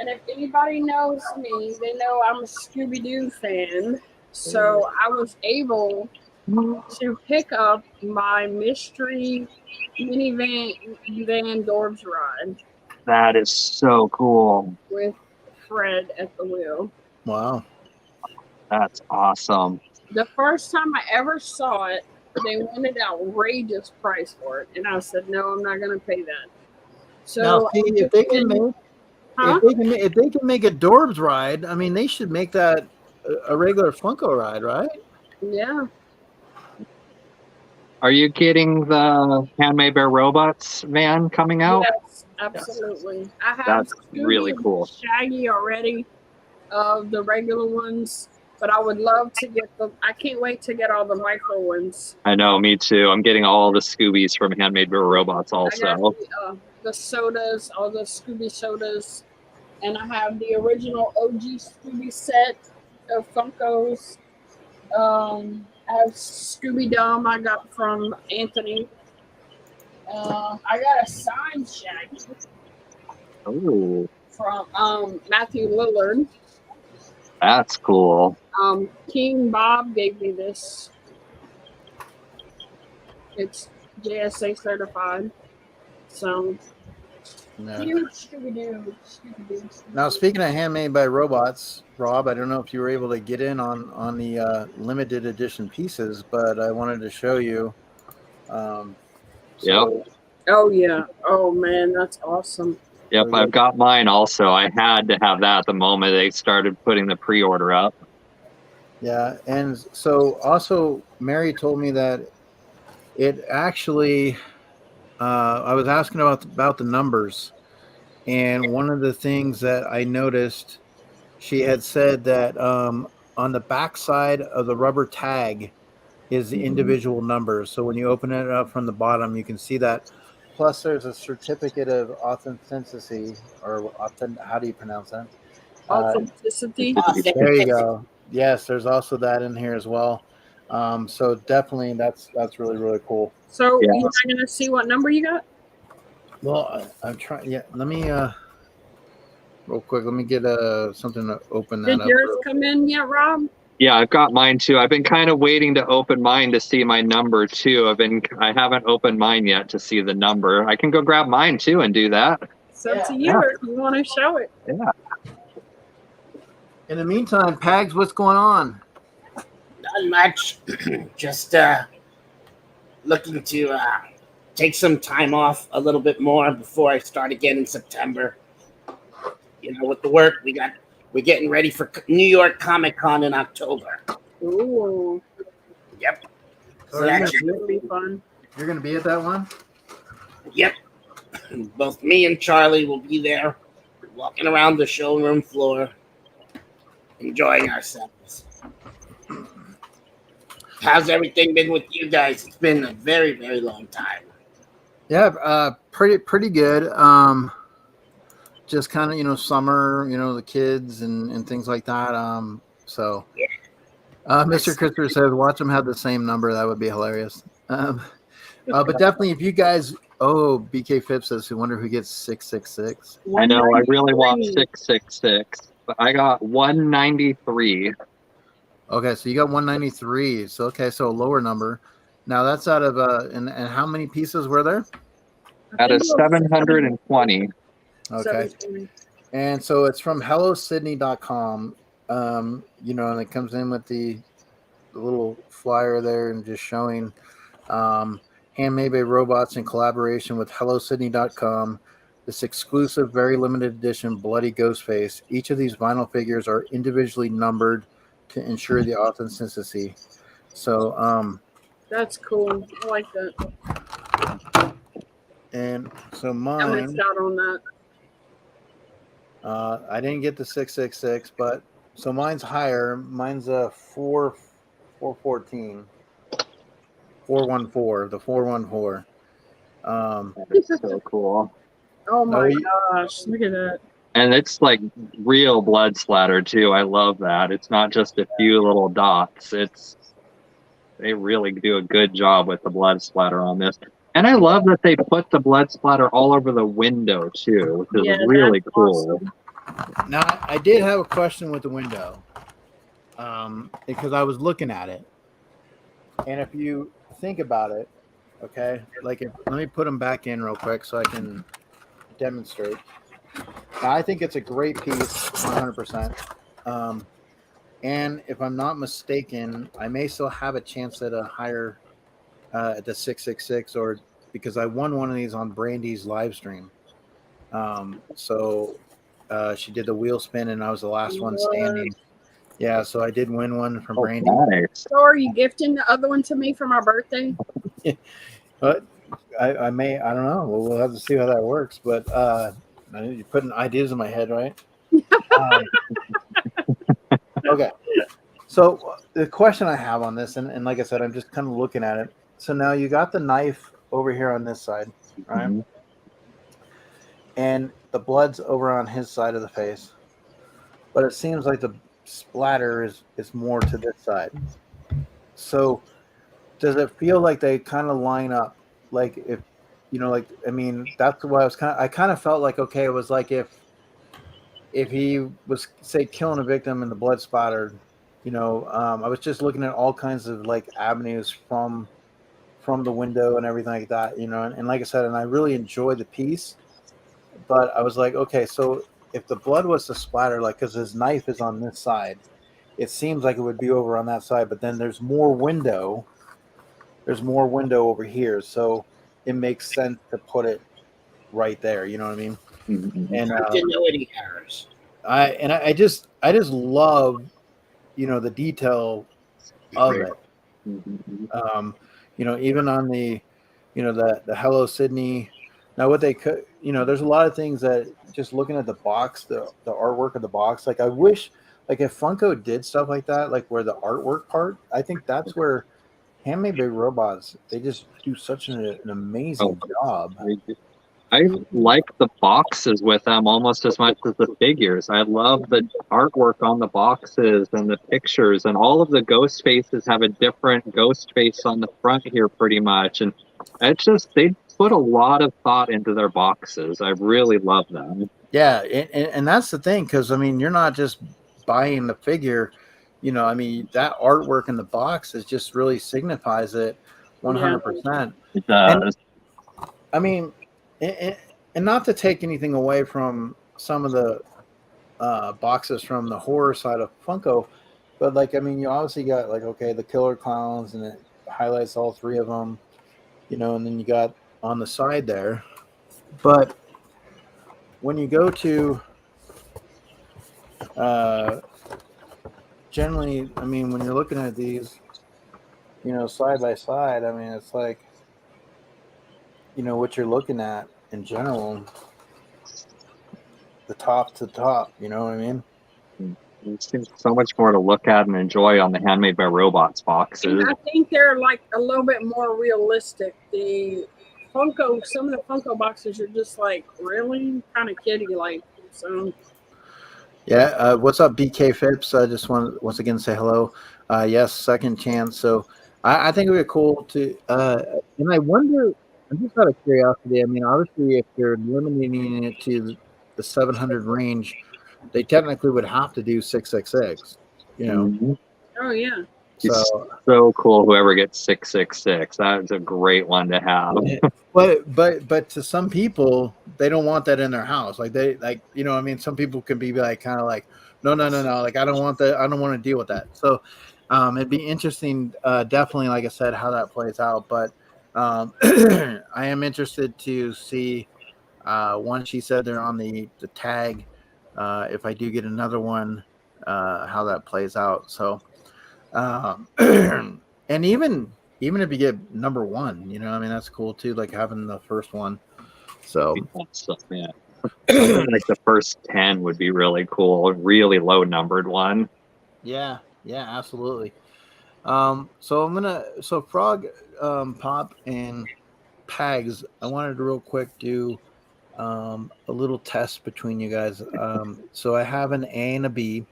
And if anybody knows me, they know I'm a Scooby Doo fan. So I was able to pick up my mystery minivan van Dorbs ride That is so cool. with Fred at the wheel. Wow. That's awesome. The first time I ever saw it, they wanted an outrageous price for it, and I said, "No, I'm not going to pay that." So Now, see, if they can make huh? if they can make a Dorbs ride, I mean, they should make that a regular Funko ride, right? Yeah, Are you getting the Handmade by Robots van coming out? yes, absolutely. I have That's Scooby really and cool. Shaggy already of the regular ones, but I would love to get the. I can't wait to get all the micro ones. I know, me too. I'm getting all the Scoobies from Handmade by Robots I got also. the sodas, all the Scooby sodas, and I have the original OG Scooby set of Funkos. I have Scooby Dum I got from Anthony. I got a signed Shaggy Oh, from Matthew Lillard. that's cool. King Bob gave me this. It's JSA certified. So Yeah. huge Scooby-Doo. Now, speaking of Handmade by Robots, Rob, I don't know if you were able to get in on the limited edition pieces, but I wanted to show you. So, Oh yeah. Oh man, that's awesome. Yep, I've got mine also. I had to have that the moment they started putting the pre-order up. yeah, and so also Mary told me that it actually. I was asking about the numbers, and one of the things that I noticed, she had said that on the back side of the rubber tag is the individual numbers. So when you open it up from the bottom, you can see that. Plus, there's a certificate of authenticity, or how do you pronounce that? Authenticity. There you go. Yes, there's also that in here as well. So definitely, that's really really cool. So Yeah. you're not gonna see what number you got? Well, I'm trying. Yeah, let me real quick. Let me get something to open that Did up. yours come in yet, Rob? Yeah, I've got mine too. I've been kind of waiting to open mine to see my number too. I haven't opened mine yet to see the number. I can go grab mine too and do that. It's up to you if you want to show it. Yeah. In the meantime, Pags, what's going on? Not much. Just looking to take some time off a little bit more before I start again in September. You know, with the work we're getting ready for New York Comic Con in October. Ooh, Yep. So So you're that's that'll be fun. going to be at that one? Yep. Both me and Charlie will be there, walking around the showroom floor, enjoying ourselves. How's everything been with you guys? It's been a very, very long time. Yeah, pretty good. Just kind of summer, the kids and things like that. So Mr. Christopher says, watch them have the same number. That would be hilarious. But definitely, if you guys, BK Phipps says, who wonder who gets 666. I know. I really want 666, but I got 193. Okay, so you got 193. So so a lower number. Now that's out of and how many pieces were there? Out of 720. Okay. And so it's from hellosydney.com. And it comes in with the little flyer there and just showing handmade by robots in collaboration with hellosydney.com. This exclusive, very limited edition Bloody Ghostface. Each of these vinyl figures are individually numbered to ensure the authenticity. So, That's cool. I like that. and so I mine, missed out on that. I didn't get the 666, but so mine's higher. Mine's a 414, 414, the 414. It's so cool. Oh my you- gosh, look at that. And it's like real blood splatter too. I love that. It's not just a few little dots. They really do a good job with the blood splatter on this. And I love that they put the blood splatter all over the window too, which is Yeah, really that's cool. awesome. Now, I did have a question with the window, because I was looking at it, and if you think about it, okay, like let me put them back in real quick so I can demonstrate. Now, I think it's a great piece, 100%. And if I'm not mistaken, I may still have a chance at a higher, at the 666, or because I won one of these on Brandy's live stream. So she did the wheel spin, and I was the last one standing. Yeah, so I did win one from Brandy. Nice. So are you gifting the other one to me for my birthday? But I may, I don't know. We'll have to see how that works. But you're putting ideas in my head, right? Okay. So the question I have on this, and like I said, I'm just kind of looking at it. So now you got the knife over here on this side, right? Mhm. And the blood's over on his side of the face. But it seems like the splatter is more to this side. So does it feel like they kind of line up? Like if I mean, that's why I kind of felt like, okay, it was like if he was, say, killing a victim and the blood splattered, I was just looking at all kinds of like avenues from the window and everything like that, and like I said, and I really enjoyed the piece, but I was like, okay, so if the blood was to splatter, like, because his knife is on this side, it seems like it would be over on that side, but then there's more window over here, so it makes sense to put it right there, you know what I mean? Mhm. And Continuity errors. I just love, the detail of it. Mhm. Even on the, the Hello Sydney. Now, what they could, there's a lot of things that just looking at the box, the artwork of the box. Like, I wish, like, if Funko did stuff like that, like where the artwork part, I think that's where Handmade by Robots, they just do such an amazing job. I like the boxes with them almost as much as the figures. I love the artwork on the boxes and the pictures, and all of the ghost faces have a different ghost face on the front here pretty much. And it's just, they put a lot of thought into their boxes. I really love them. Yeah, and that's the thing, because I mean, you're not just buying the figure, I mean, that artwork in the box is just really signifies it 100%. It And does. I mean, and not to take anything away from some of the boxes from the horror side of Funko, but like, I mean, you obviously got like, okay, the killer clowns, and it highlights all three of them, and then you got on the side there. But when you go to generally, I mean, when you're looking at these, side by side, I mean, it's like, what you're looking at in general, the top to top, you know what I mean? There's seems so much more to look at and enjoy on the Handmade by Robots boxes. And I think they're like a little bit more realistic. Some of the Funko boxes are just like really kind of kiddie like. So Yeah. What's up, BK Phipps? I just want to once again say hello. Yes, second chance. So I think it would be cool to, and I wonder, I'm just out of curiosity. I mean, obviously, if they're limiting it to the 700 range, they technically would have to do 666, Mhm. oh yeah. So cool. Whoever gets 666, that's a great one to have. But to some people, they don't want that in their house. Like I mean, some people can be like kind of like, no, like I don't want that. I don't want to deal with that. So it'd be interesting, definitely, like I said, how that plays out. But I am interested to see once she said they're on the tag. If I do get another one, how that plays out. So. And even if you get number one, I mean, that's cool too, like having the first one. So Yeah. Like the first 10 would be really cool. A really low numbered one. yeah, absolutely. So Frog, Pop, and Pags, I wanted to real quick do a little test between you guys. So I have an A and a B.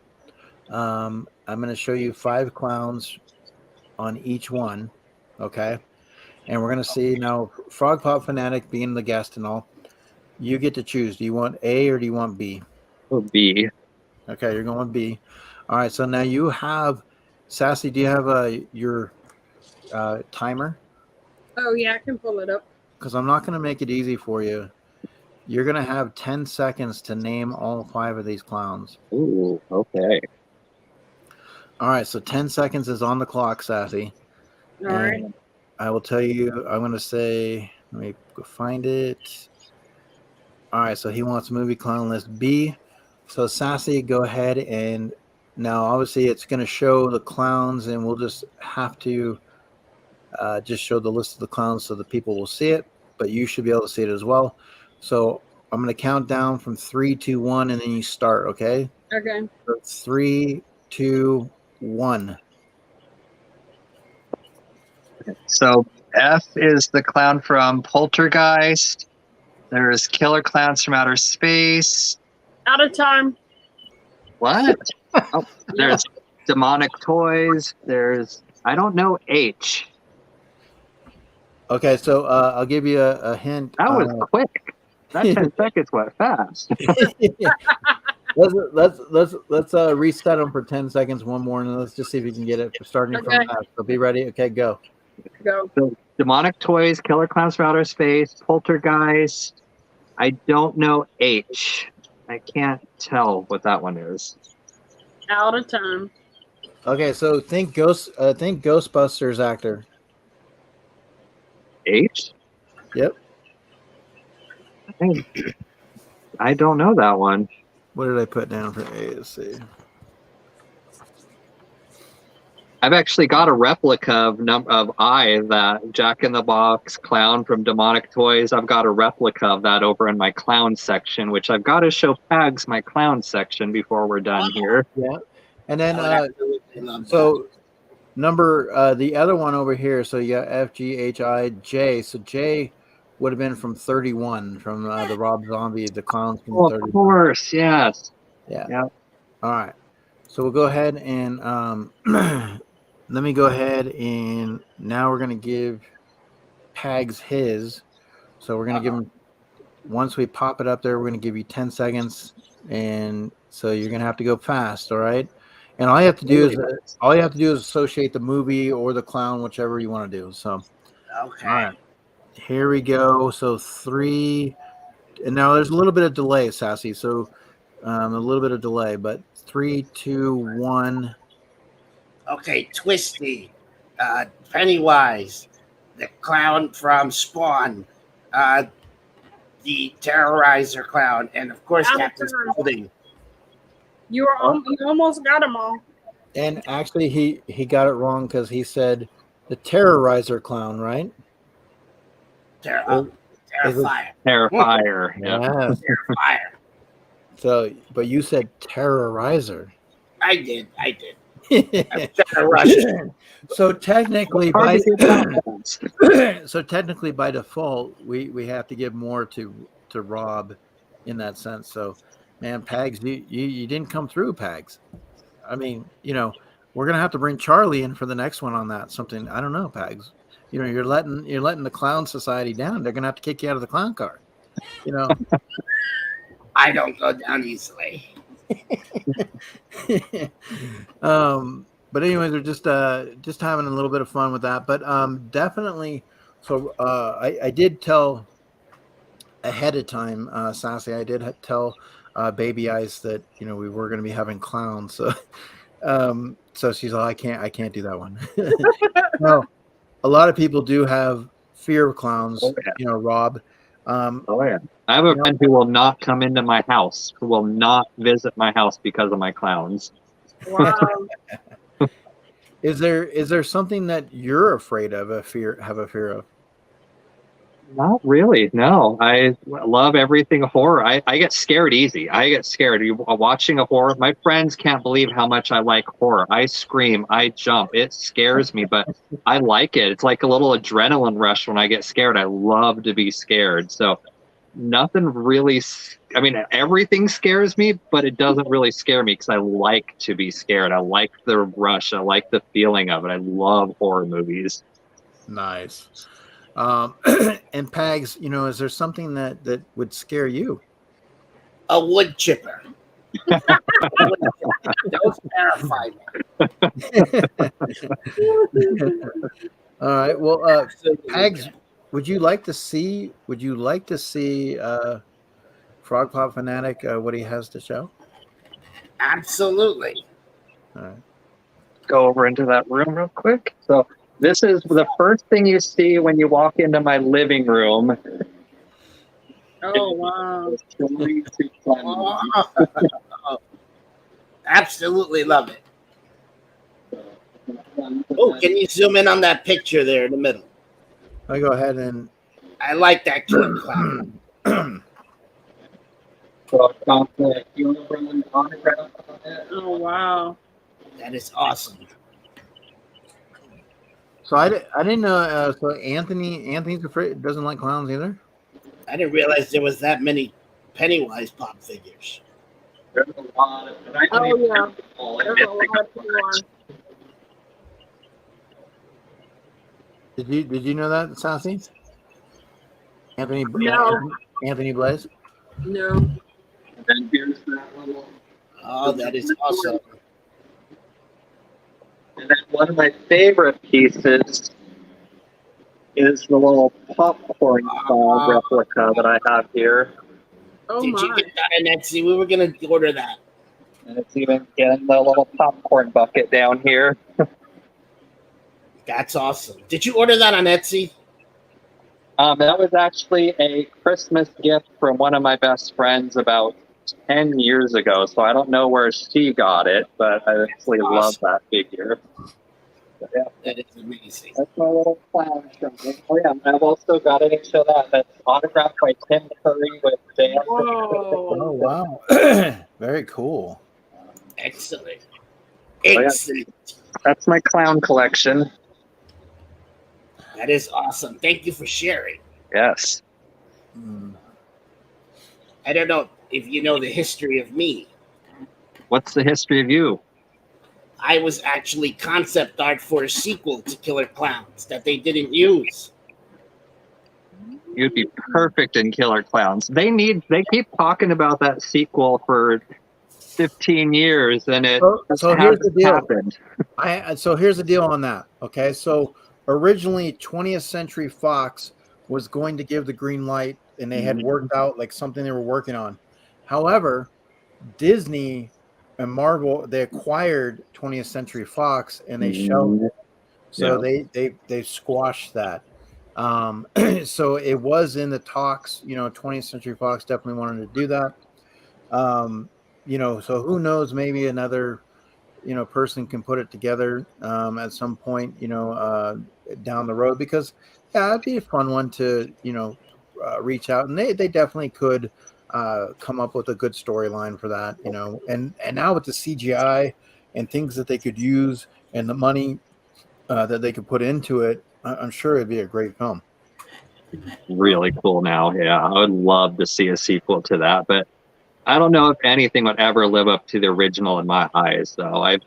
I'm going to show you 5 clowns on each one, okay? And we're going to see now, Frog Pop Fanatic being the guest and all, you get to choose. Do you want A or do you want B? B. Okay, you're going B. All right, so now you have, Sassy, do you have your timer? Oh, yeah, I can pull it up. Because I'm not going to make it easy for you. You're going to have 10 seconds to name all 5 of these clowns. Ooh, okay. All right, so 10 seconds is on the clock, Sassy. All right. I will tell you, I'm going to say, let me go find it. All right, so he wants movie clown list B. So Sassy, go ahead, and now obviously it's going to show the clowns, and we'll just have to just show the list of the clowns so the people will see it, but you should be able to see it as well. So I'm going to count down from 3, 2, 1, and then you start, okay? Okay. So 3, 2, 1. So F is the clown from Poltergeist. There's Killer Clowns from Outer Space. Out of time. What? Oh, there's Demonic Toys. There's, I don't know, H. Okay, so I'll give you a hint. That was quick. That 10 seconds went fast. let's reset them for 10 seconds, one more, and let's just see if you can get it starting from that. So be ready. Okay, go. Go. So, Demonic Toys, Killer Clowns from Outer Space, Poltergeist. I don't know H. I can't tell what that one is. Out of time. Okay, so think Ghostbusters actor. H? Yep. I don't know that one. What did I put down for A? Let's see. I've actually got a replica of I, that Jack in the Box clown from Demonic Toys. I've got a replica of that over in my clown section, which I've got to show Pags my clown section before we're done here. Yeah. And then so number the other one over here, so you got F, G, H, I, J. So J would have been from 31 from the Rob Zombie, the clowns from 31. Of course, yes. Yeah. Yep. All right. So we'll go ahead and let me go ahead and now we're going to give Pags his. So we're going to give him, once we pop it up there, we're going to give you 10 seconds. And so you're going to have to go fast. All right. And all you have to do is associate the movie or the clown, whichever you want to do. So, Okay. all right, here we go. So 3, and now there's a little bit of delay, Sassy. So a little bit of delay, but 3, 2, 1. Okay, Twisty, Pennywise, the clown from Spawn, the Terrorizer clown, and of course Captain Spaulding. You almost got them all. And actually, he got it wrong because he said the Terrorizer clown, right? Terrifier. Terrifier. Yeah. Terrifier. So, but you said Terrorizer. I did. I'm Russian. So technically, by default, we have to give more to Rob in that sense. So, man, Pags, you didn't come through, Pags. I mean, we're gonna have to bring Charlie in for the next one on that. Something, I don't know, Pags. You're letting the Clown Society down. They're gonna have to kick you out of the clown car. I don't go down easily. But but anyways, we're just having a little bit of fun with that. But definitely. So I did tell ahead of time, Sassy. I did tell Baby Eyes that we were going to be having clowns. So so she's like, I can't do that one. No, a lot of people do have fear of clowns. Oh, yeah. Rob. Oh yeah. I have a friend who will not come into my house, who will not visit my house because of my clowns. Wow. Is there something that you're afraid of, have a fear of? Not really. No, I love everything horror. I get scared easy. I get scared. Watching a horror. My friends can't believe how much I like horror. I scream. I jump. It scares me, but I like it. It's like a little adrenaline rush when I get scared. I love to be scared. So nothing really. I mean, everything scares me, but it doesn't really scare me because I like to be scared. I like the rush. I like the feeling of it. I love horror movies. Nice. And Pags, is there something that would scare you? A wood chipper. Those terrify me. All right. Well, Pags, would you like to see Frog Pop Fanatic, what he has to show? Absolutely. All right. Go over into that room real quick. So this is the first thing you see when you walk into my living room. Oh, wow. Absolutely love it. Oh, can you zoom in on that picture there in the middle? I go ahead and I like that killer clown. Oh, wow. That is awesome. so I didn't know. So Anthony's afraid, doesn't like clowns either. I didn't realize there was that many Pennywise pop figures. There's a lot of. Oh, yeah. There's a lot of people on. Did you know that, Sassy? Anthony No. Anthony Blaze. No. And then here's that little. Oh, that is awesome. And then one of my favorite pieces is the little popcorn style replica that I have here. Oh, Did you my. get that on Etsy? We were going to order that. And it's even getting the little popcorn bucket down here. That's awesome. Did you order that on Etsy? That was actually a Christmas gift from one of my best friends about 10 years ago. So I don't know where she got it, but I actually love that figure. But yeah, That is amazing. that's my little clown show. Oh yeah, I've also got to show that. That's autographed by Tim Curry with Dan. Whoa. Oh wow, very cool. Excellent. yeah. Excellent. That's my clown collection. That is awesome. Thank you for sharing. Yes. I don't know if you know the history of me. What's the history of you? I was actually concept art for a sequel to Killer Clowns that they didn't use. You'd be perfect in Killer Clowns. They keep talking about that sequel for 15 years and it So here's the hasn't deal. happened. So here's the deal on that. Okay, so originally 20th Century Fox was going to give the green light, and they had worked out like something they were working on. However, Disney and Marvel, they acquired 20th Century Fox and they shelved it. So they squashed that. So it was in the talks. 20th Century Fox definitely wanted to do that. So who knows? Maybe another person can put it together at some point, down the road, because it'd be a fun one to, reach out, and they definitely could come up with a good storyline for that, and now with the CGI and things that they could use and the money that they could put into it, I'm sure it'd be a great film. Really cool now. Yeah, I would love to see a sequel to that, but I don't know if anything would ever live up to the original in my eyes. So I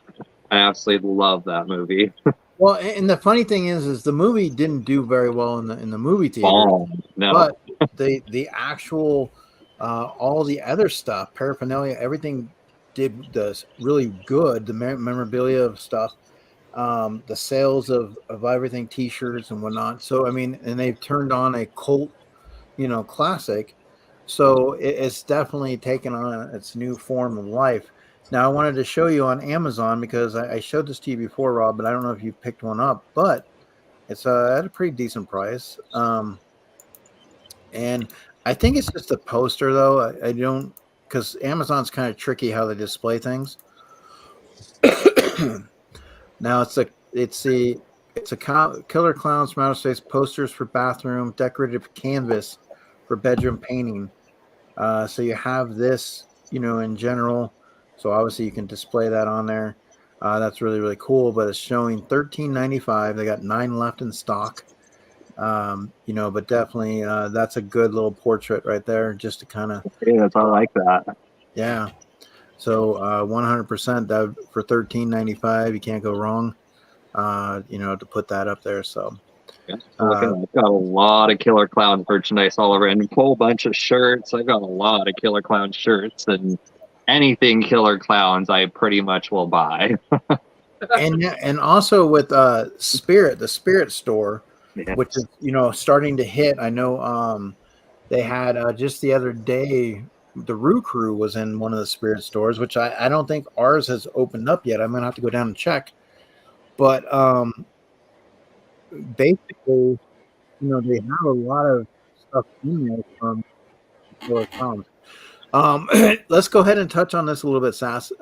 absolutely love that movie. Well, and the funny thing is the movie didn't do very well in the movie theater. Oh, no. But the actual all the other stuff, paraphernalia, everything does really good. The memorabilia of stuff, the sales of everything, T-shirts and whatnot. So I mean, and they've turned on a cult, classic. So it's definitely taken on its new form of life. Now I wanted to show you on Amazon because I showed this to you before, Rob, but I don't know if you picked one up. But it's at a pretty decent price. And I think it's just a poster, though. I don't, because Amazon's kind of tricky how they display things. Now it's a Killer Clowns from Outer Space posters for bathroom, decorative canvas for bedroom painting. So you have this, in general. So obviously you can display that on there. That's really really cool. But it's showing $13.95. They got 9 left in stock. But definitely that's a good little portrait right there, just to kind of Yes, I like that. yeah. So 100% that for $13.95, you can't go wrong. To put that up there. So Yeah, so looking, I've got a lot of Killer Clown merchandise all over, and a whole bunch of shirts. I've got a lot of Killer Clown shirts, and anything Killer Clowns, I pretty much will buy. and also with Spirit, the Spirit store, Yeah. which is starting to hit. I know they had just the other day. The Roo Crew was in one of the Spirit stores, which I don't think ours has opened up yet. I'm gonna have to go down and check. But basically, they have a lot of stuff in there from Killer Clowns. Let's go ahead and touch on this a little bit, Sass.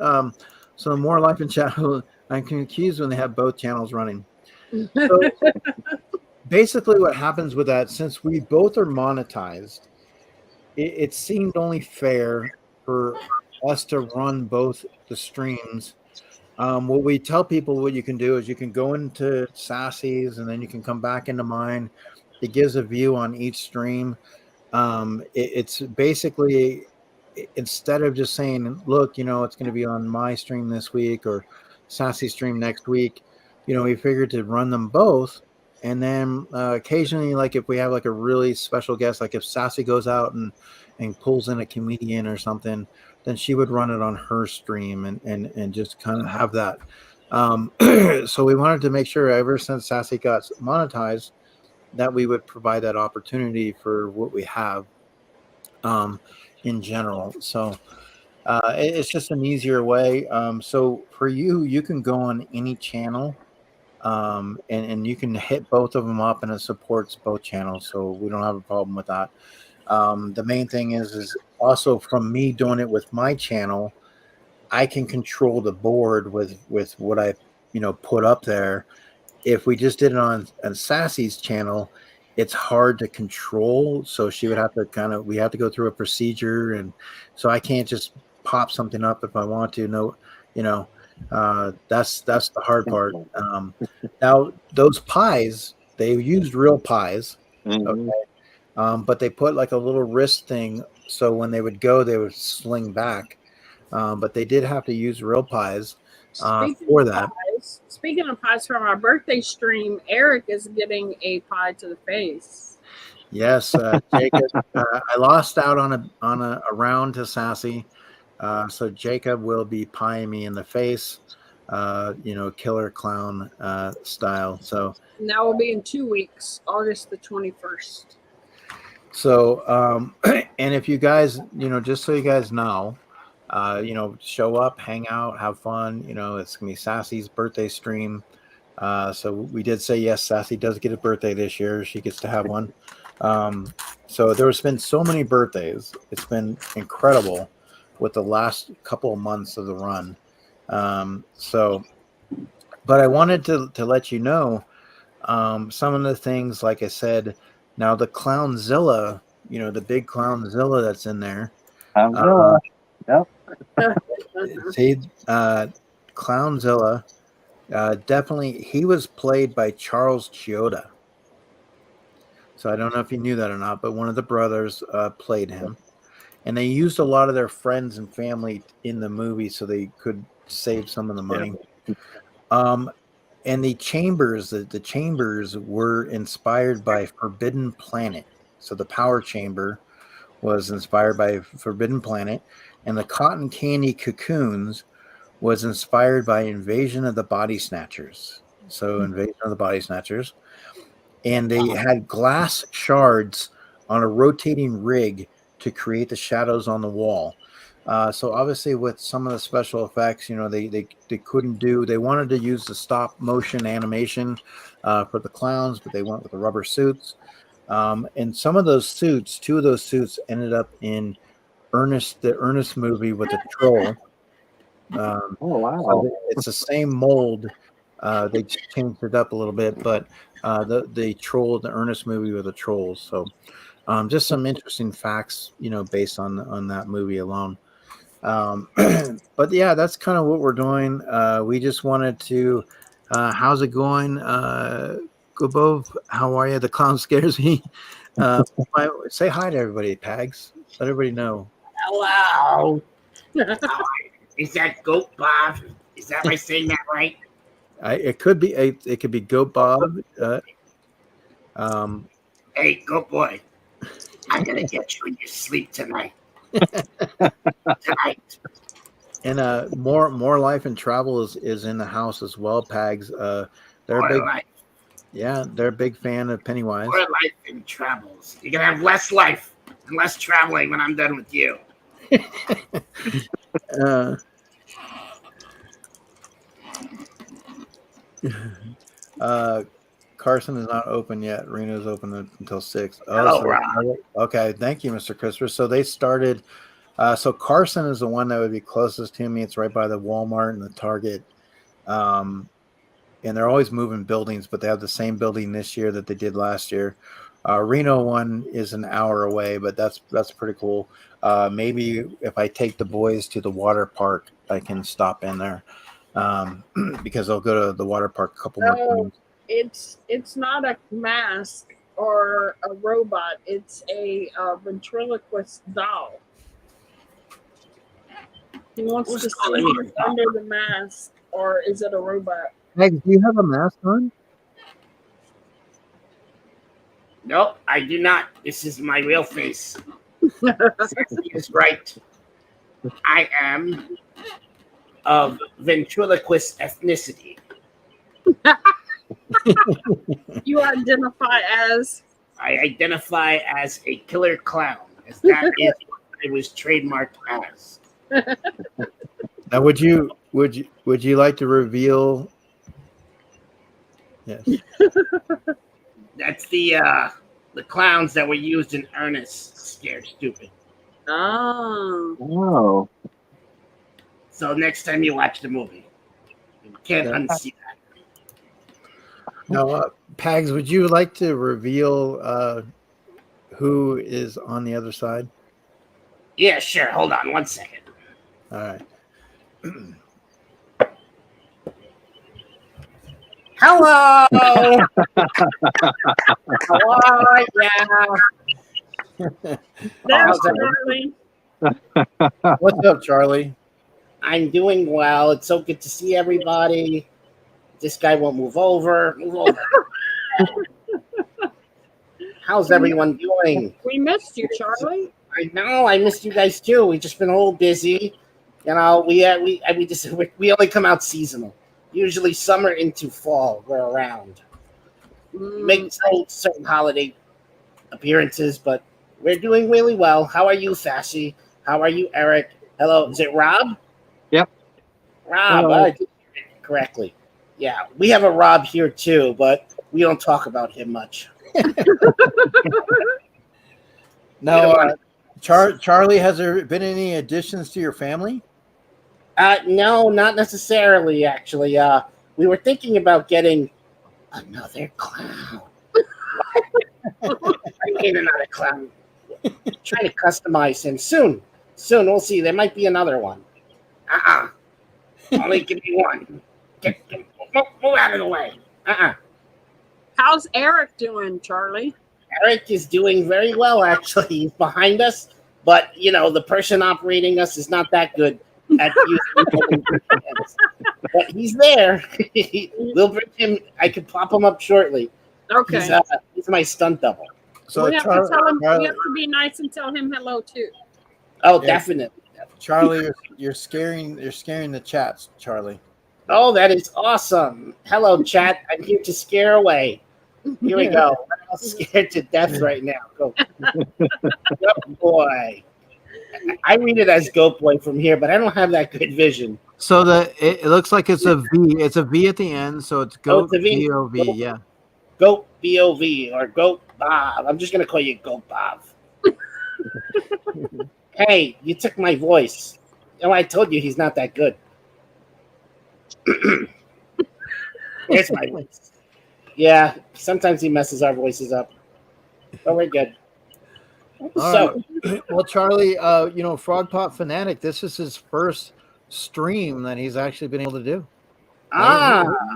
So more life in chat. I'm confused when they have both channels running. So basically, what happens with that, since we both are monetized, it seemed only fair for us to run both the streams. What we tell people what you can do is you can go into Sassy's and then you can come back into mine. It gives a view on each stream. It's basically, instead of just saying, look, it's going to be on my stream this week or Sassy stream next week, we figured to run them both. And then occasionally, like if we have like a really special guest, like if Sassy goes out and pulls in a comedian or something, then she would run it on her stream and just kind of have that. So we wanted to make sure ever since Sassy got monetized that we would provide that opportunity for what we have in general. So it's just an easier way. So for you can go on any channel and you can hit both of them up and it supports both channels. So we don't have a problem with that. The main thing is also from me doing it with my channel, I can control the board with what I put up there. If we just did it on Sassy's channel, it's hard to control. So she would have to we have to go through a procedure, and so I can't just pop something up if I want to. No, that's the hard part. Now those pies, they used real pies, okay, but they put like a little wrist thing, so when they would go, they would sling back. But they did have to use real pies for that. Speaking of pies, from our birthday stream, Eric is getting a pie to the face. Yes, Jacob. I lost out on a round to Sassy, so Jacob will be pieing me in the face, Killer Clown style. So and that will be in 2 weeks, August the 21st. So, and if you guys, just so you guys know, show up, hang out, have fun. It's gonna be Sassy's birthday stream. So we did say yes, Sassy does get a birthday this year. She gets to have one. So there's been so many birthdays. It's been incredible with the last couple of months of the run. But I wanted to let you know some of the things, like I said. Now the Clownzilla, the big Clownzilla that's in there. Yep. See, Clownzilla, definitely, he was played by Charles Chioda. So I don't know if you knew that or not, but one of the brothers played him. And they used a lot of their friends and family in the movie so they could save some of the money. Yeah. And the chambers were inspired by Forbidden Planet. So the power chamber was inspired by Forbidden Planet. And the cotton candy cocoons was inspired by Invasion of the Body Snatchers. So Invasion of the Body Snatchers. And they had glass shards on a rotating rig to create the shadows on the wall. So obviously with some of the special effects, they couldn't do, they wanted to use the stop motion animation for the clowns, but they went with the rubber suits. And some of those suits, two of those suits ended up in the Ernest movie with the troll. Oh, wow. So it's the same mold. They just changed it up a little bit, but the troll, the Ernest movie with the trolls. So just some interesting facts, based on that movie alone. But yeah, that's kind of what we're doing. We just wanted to, how's it going? Gobov, how are you? The clown scares me. Say hi to everybody, Pags. Let everybody know. Hello. Is that Goat Bob? Is that am I saying that right? It could be Goat Bob. Hey, Goat Boy. I'm gonna get you in your sleep tonight. Tonight. And more life and travel is in the house as well. Pags. They're More big. life. Yeah, they're a big fan of Pennywise. More life and travels. You're gonna have less life and less traveling when I'm done with you. Carson is not open yet. Reno's open until 6. Hello, Rob. Okay, thank you, Mr. Christopher. So they started. So Carson is the one that would be closest to me. It's right by the Walmart and the Target. And they're always moving buildings, but they have the same building this year that they did last year. Reno one is an hour away, but that's pretty cool. Maybe if I take the boys to the water park, I can stop in there because they'll go to the water park a couple more times. It's not a mask or a robot. It's a ventriloquist doll. He wants to see who's under the mask, or is it a robot? Hey, do you have a mask on? Nope, I do not. This is my real face. Sassy is right. I am of ventriloquist ethnicity. You identify as? I identify as a killer clown, as that is what I was trademarked as. Now, would you like to reveal? Yes. That's the clowns that were used in Ernest Scared Stupid. Oh. So next time you watch the movie, you can't unsee that. Now, Pags, would you like to reveal who is on the other side? Yeah, sure. Hold on 1 second. All right. Hello. Hello. Yeah. There's Charlie. What's up, Charlie? I'm doing well. It's so good to see everybody. This guy won't move over. Move over. How's everyone doing? We missed you, Charlie. I know. I missed you guys too. We've just been a little busy. We only come out seasonal. Usually summer into fall, we're around. We make certain holiday appearances, but we're doing really well. How are you, Sassy? How are you, Eric? Hello, is it Rob? Yep. Rob, I did hear it correctly. Yeah, we have a Rob here too, but we don't talk about him much. No, Charlie, has there been any additions to your family? No, not necessarily, actually. We were thinking about getting another clown. I mean, another clown. Trying to customize him soon. Soon, we'll see. There might be another one. Only give me one. Move out of the way. How's Eric doing, Charlie? Eric is doing very well, actually. He's behind us, but, the person operating us is not that good at using but he's there. We'll bring him. I could pop him up shortly. Okay. He's my stunt double. So we have to tell him. We have to be nice and tell him hello too. Oh, definitely. Charlie, you're scaring the chats, Charlie. Oh, that is awesome. Hello, chat. I'm here to scare away. Here we go. I'm all scared to death right now. Go. Goat boy. I read it as goat boy from here, but I don't have that good vision. So it looks like it's a V. It's a V at the end, so it's goat it's a V. V-O-V, yeah. Goat B-O-V or Goat Bob. I'm just going to call you Goat Bob. Hey, you took my voice. Oh, I told you he's not that good. There's my voice. Yeah, sometimes he messes our voices up. But we're good. All right. Well, Charlie, FROGPOP Fanatic, this is his first stream that he's actually been able to do.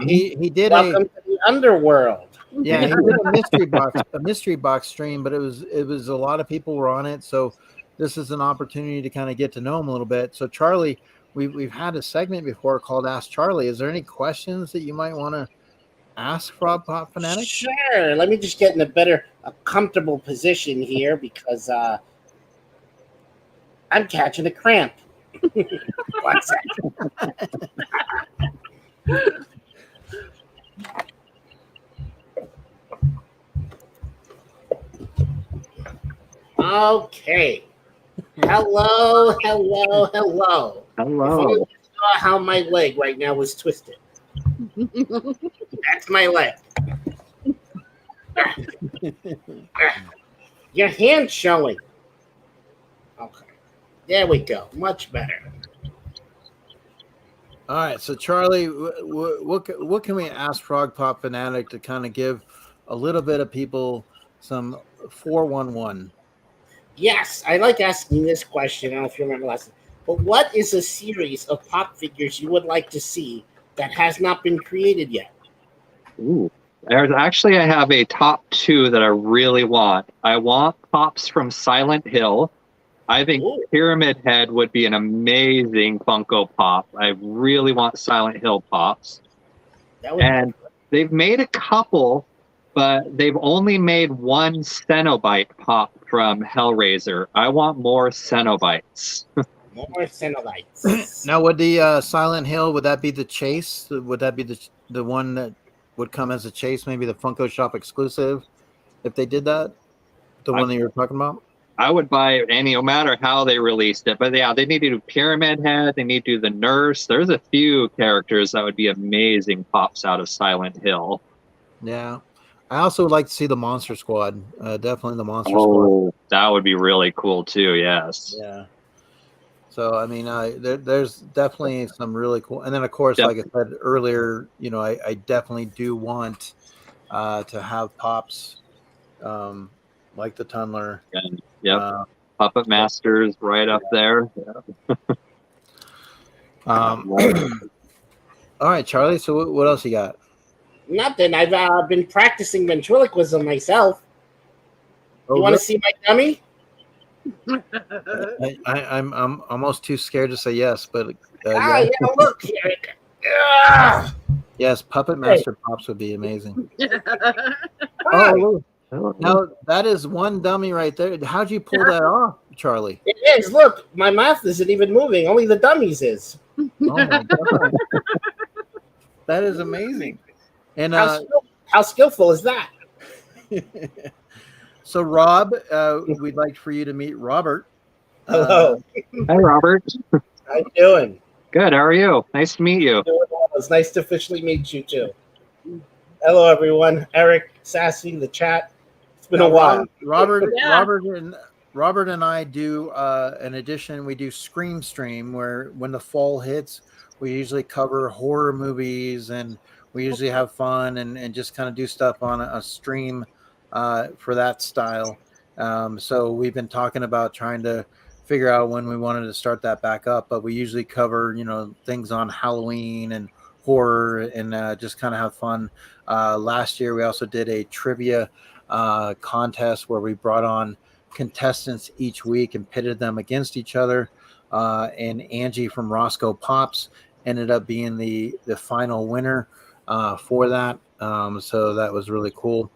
He did welcome to the underworld. Yeah, he did a mystery box stream, but it was a lot of people were on it, so this is an opportunity to kind of get to know him a little bit. So Charlie, we've had a segment before called Ask Charlie. Is there any questions that you might want to ask FROGPOP Fanatic? Sure. Let me just get in a comfortable position here because I'm catching a cramp. 1 second. Okay. Hello. Hello. If only you saw how my leg right now was twisted. That's my leg. Your hand's showing. Okay. There we go. Much better. All right. So Charlie, what can we ask FROGPOP Fanatic to kind of give a little bit of people some 411? Yes, I like asking this question. I don't know if you remember last time. But what is a series of pop figures you would like to see that has not been created yet? Ooh. I have a top 2 that I really want. I want Pops from Silent Hill. I think Pyramid Head would be an amazing Funko Pop. I really want Silent Hill Pops. And they've made a couple, but they've only made one Cenobite Pop from Hellraiser. I want more Cenobites. More Cenobites. Now, would the Silent Hill, would that be the chase? Would that be the one that would come as a chase? Maybe the Funko Shop exclusive, if they did that? The one that you were talking about? I would buy any, no matter how they released it. But yeah, they need to do Pyramid Head. They need to do the Nurse. There's a few characters that would be amazing pops out of Silent Hill. Yeah. I also would like to see the Monster Squad. Definitely the Monster Squad. That would be really cool too. Yes. Yeah. So, I mean, there's definitely some really cool. And then, of course, like I said earlier, I definitely do want to have pops like the Tunneler. Yep. Puppet Masters right up there. Yeah. All right, Charlie. So what else you got? Nothing. I've been practicing ventriloquism myself. Oh, you want to see my dummy? I'm almost too scared to say yes, but yeah, look here. Yes, Puppet Master Pops would be amazing. Oh, now that is one dummy right there. How'd you pull that off, Charlie? It is. Look, my mouth isn't even moving. Only the dummies is. Oh my God. That is amazing. And how skillful is that? So, Rob, we'd like for you to meet Robert. Hello. Hi, Robert. How you doing? Good. How are you? Nice to meet you. It's nice to officially meet you too. Hello, everyone. Eric, Sassy, the chat. It's been a while. Robert and I do an edition. We do Scream Stream, where when the fall hits, we usually cover horror movies, and we usually have fun and just kind of do stuff on a stream for that style. So we've been talking about trying to figure out when we wanted to start that back up, but we usually cover, things on Halloween and horror and just kind of have fun. Last year, we also did a trivia contest where we brought on contestants each week and pitted them against each other. And Angie from Roscoe Pops ended up being the final winner for that. So that was really cool.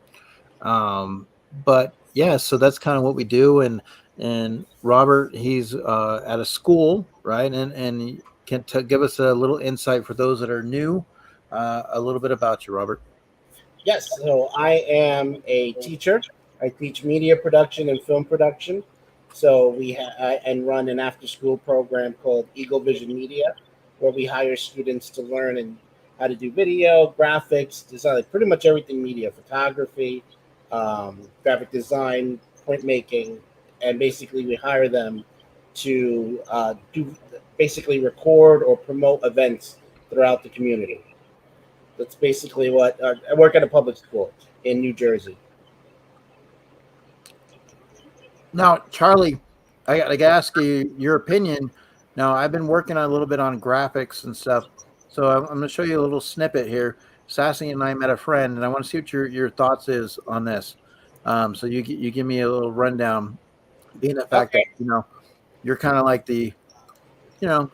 But yeah, so that's kind of what we do. And and Robert, he's at a school, right? And he can give us a little insight for those that are new, a little bit about you, Robert. Yes, so I am a teacher. I teach media production and film production. So and run an after-school program called Eagle Vision Media, where we hire students to learn and how to do video, graphics, design, like pretty much everything media, photography, graphic design, printmaking, and basically we hire them to do basically record or promote events throughout the community. That's basically what I work at a public school in New Jersey. Now, Charlie, I gotta ask you your opinion. Now, I've been working a little bit on graphics and stuff, so I'm going to show you a little snippet here. Sassy and I met a friend, and I want to see what your thoughts is on this. So you give me a little rundown, being the fact that you're kind of like the you know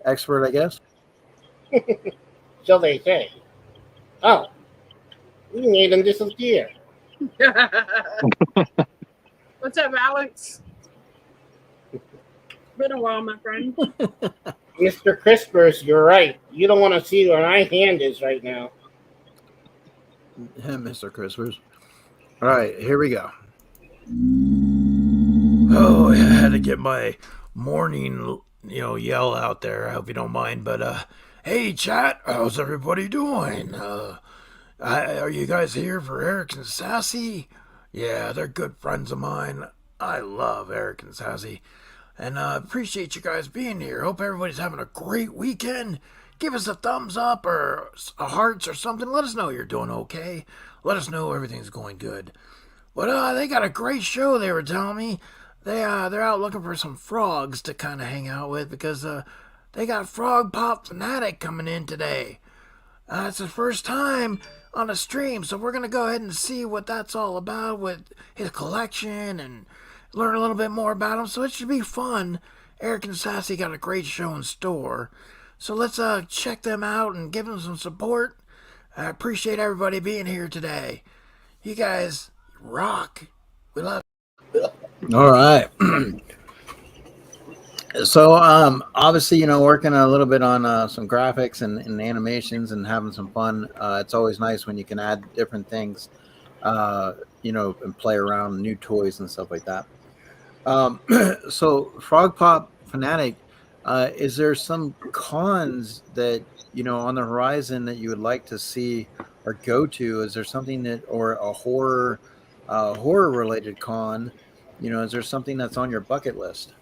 expert, I guess. So they say. Oh, we made them disappear. What's up, Alex? Been a while, my friend. Mr. Crispers, you're right. You don't want to see where my hand is right now. Mr. Crispers. All right, here we go. Oh, I had to get my morning, yell out there. I hope you don't mind. But, hey, chat, how's everybody doing? Are you guys here for Eric and Sassy? Yeah, they're good friends of mine. I love Eric and Sassy. And appreciate you guys being here. Hope everybody's having a great weekend. Give us a thumbs up or a hearts or something. Let us know you're doing okay. Let us know everything's going good. But they got a great show, they were telling me. They're out looking for some frogs to kind of hang out with because they got FROGPOP FANATIC coming in today. It's the first time on a stream, so we're going to go ahead and see what that's all about with his collection and learn a little bit more about him. So it should be fun. Eric and Sassy got a great show in store. So let's check them out and give them some support. I appreciate everybody being here today. You guys rock. We love you. All right. So obviously, working a little bit on some graphics and animations and having some fun. It's always nice when you can add different things, and play around new toys and stuff like that. So FROGPOP FANATIC, is there some cons that on the horizon that you would like to see or go to? Is there something that, or a horror related con? Is there something that's on your bucket list?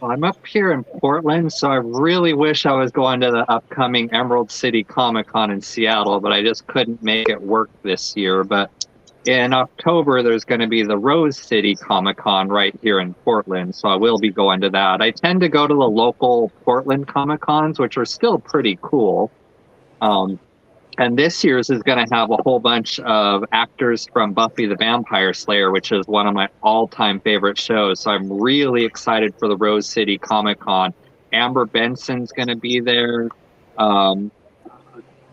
Well, I'm up here in Portland, so I really wish I was going to the upcoming Emerald City Comic Con in Seattle, but I just couldn't make it work this year. But in October, there's going to be the Rose City Comic Con right here in Portland, so I will be going to that. I tend to go to the local Portland Comic Cons, which are still pretty cool. And this year's is going to have a whole bunch of actors from Buffy the Vampire Slayer, which is one of my all-time favorite shows. So I'm really excited for the Rose City Comic Con. Amber Benson's going to be there. I'm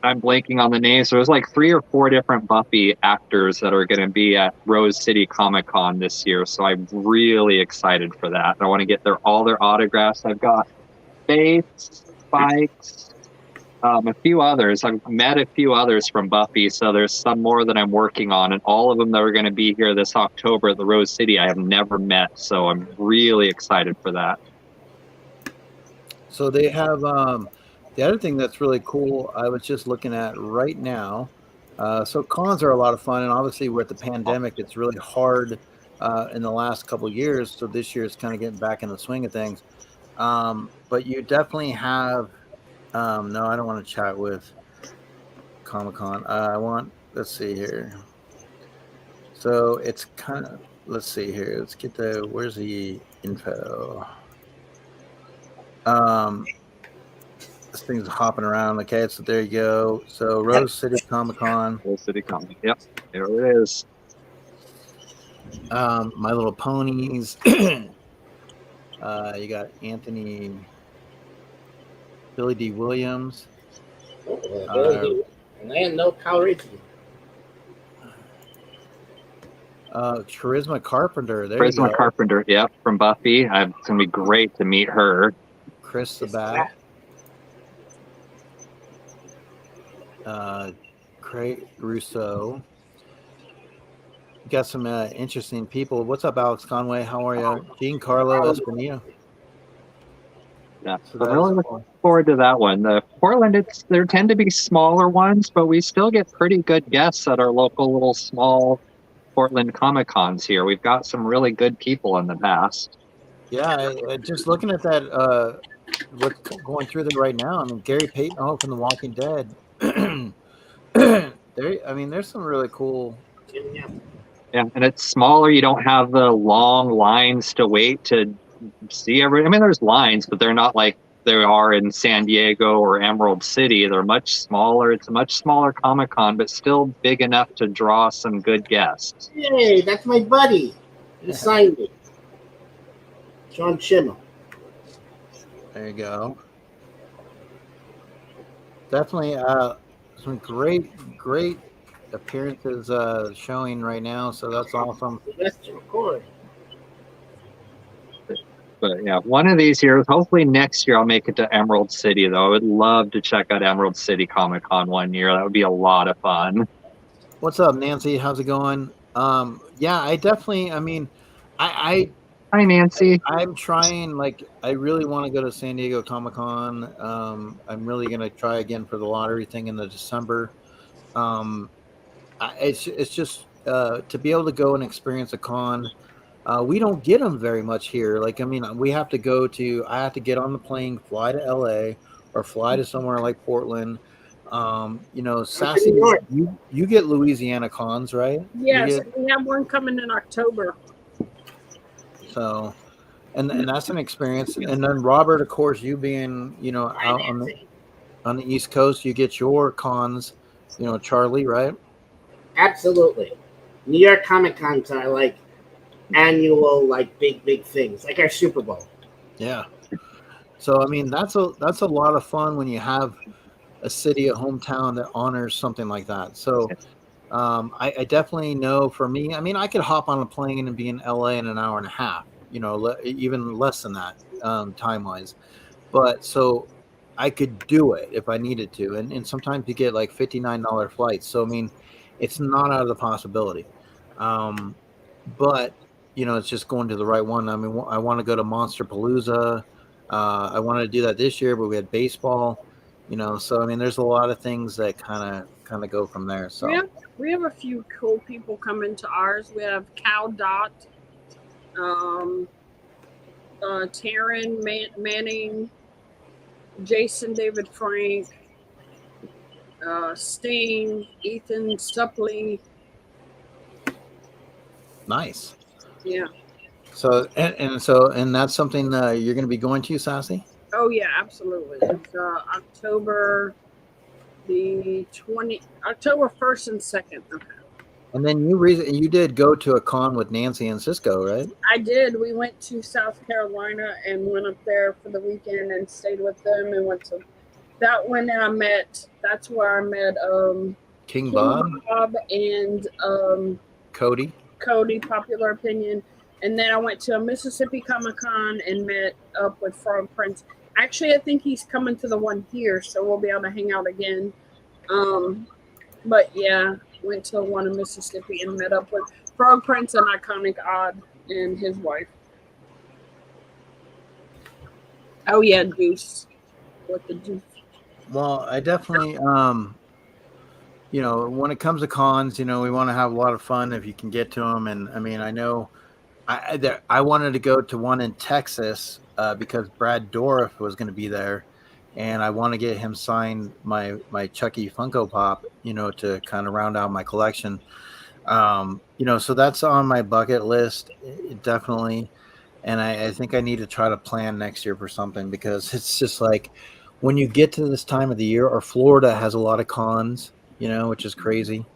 blanking on the names. So there's like 3 or 4 different Buffy actors that are going to be at Rose City Comic Con this year. So I'm really excited for that. I want to get all their autographs. I've got Faith, Spikes, a few others. I've met a few others from Buffy, so there's some more that I'm working on, and all of them that are going to be here this October at the Rose City I have never met, so I'm really excited for that. So they have the other thing that's really cool, I was just looking at right now. So cons are a lot of fun, and obviously with the pandemic, it's really hard in the last couple of years. So this year is kind of getting back in the swing of things. But you definitely have. No, I don't want to chat with Comic-Con. Let's see here. So it's kind of, let's see here. Let's get where's the info? This thing's hopping around. Okay, so there you go. So Rose City Comic-Con. Rose City Comic. Yep, there it is. My Little Ponies. You got Anthony. Billy D. Williams. And I had no power rating. Charisma Carpenter. There you Charisma go. Carpenter, yep, from Buffy. It's gonna be great to meet her. Chris the Bat. Craig Rousseau. Got some interesting people. What's up, Alex Conway? How are you? Giancarlo Espinito. Yeah, So I'm that really is looking cool. forward to that one. The Portland, there tend to be smaller ones, but we still get pretty good guests at our local little small Portland Comic Cons here. We've got some really good people in the past. Yeah, just looking at that, what's going through there right now. I mean, Gary Payton from The Walking Dead. There's some really cool. Yeah, and it's smaller. You don't have the long lines to wait to see every. I mean, there's lines, but they're not like they are in San Diego or Emerald City. They're much smaller. It's a much smaller Comic Con, but still big enough to draw some good guests. Hey, that's my buddy. He signed it. John Schimmel. There you go. Definitely some great appearances showing right now, so that's awesome. Western Record. But yeah, one of these years, hopefully next year, I'll make it to Emerald City, though. I would love to check out Emerald City Comic Con one year. That would be a lot of fun. What's up, Nancy? How's it going? Yeah, I definitely. I mean, I Hi, Nancy. I'm trying. Like, I really want to go to San Diego Comic Con. I'm really gonna try again for the lottery thing in the December. It's just to be able to go and experience a con. We don't get them very much here. Like, I mean, we have to go to. I have to get on the plane, fly to LA, or fly to somewhere like Portland. Sassy, you get Louisiana cons, right? Yes, we have one coming in October. So, and that's an experience. And then Robert, of course, you being out on the East Coast, you get your cons. Charlie, right? Absolutely. New York Comic Cons are like annual, like big things, like our Super Bowl. Yeah. So I mean, that's a lot of fun when you have a city, a hometown that honors something like that. So I definitely know for me, I mean, I could hop on a plane and be in LA in an hour and a half, even less than that time wise. But so I could do it if I needed to. And sometimes you get like $59 flights. So, I mean, it's not out of the possibility. But, it's just going to the right one. I mean, I want to go to Monster Palooza. I wanted to do that this year, but we had baseball. So I mean, there's a lot of things that kind of go from there. So we have a few cool people coming to ours. We have Cal Dot, Taryn Manning, Jason David Frank, Sting, Ethan Suppley. Nice. Yeah. So and that's something you're going to be going to, Sassy? Oh yeah, absolutely. It's October 1st and 2nd. Okay. And then you did go to a con with Nancy and Cisco, right? I did. We went to South Carolina and went up there for the weekend and stayed with them and went to that one. That's where I met King Bob and Cody, Popular Opinion. And then I went to a Mississippi Comic Con and met up with Frog Prince. Actually, I think he's coming to the one here, so we'll be able to hang out again. But yeah, went to one in Mississippi and met up with Frog Prince and Iconic Odd and his wife. Oh yeah, Deuce. What the Deuce? Well, I definitely, when it comes to cons, we want to have a lot of fun if you can get to them. And I mean, I know I wanted to go to one in Texas because Brad Dourif was going to be there, and I want to get him signed my Chucky Funko Pop, to kind of round out my collection. So that's on my bucket list, definitely. And I think I need to try to plan next year for something, because it's just like when you get to this time of the year, or Florida has a lot of cons, which is crazy.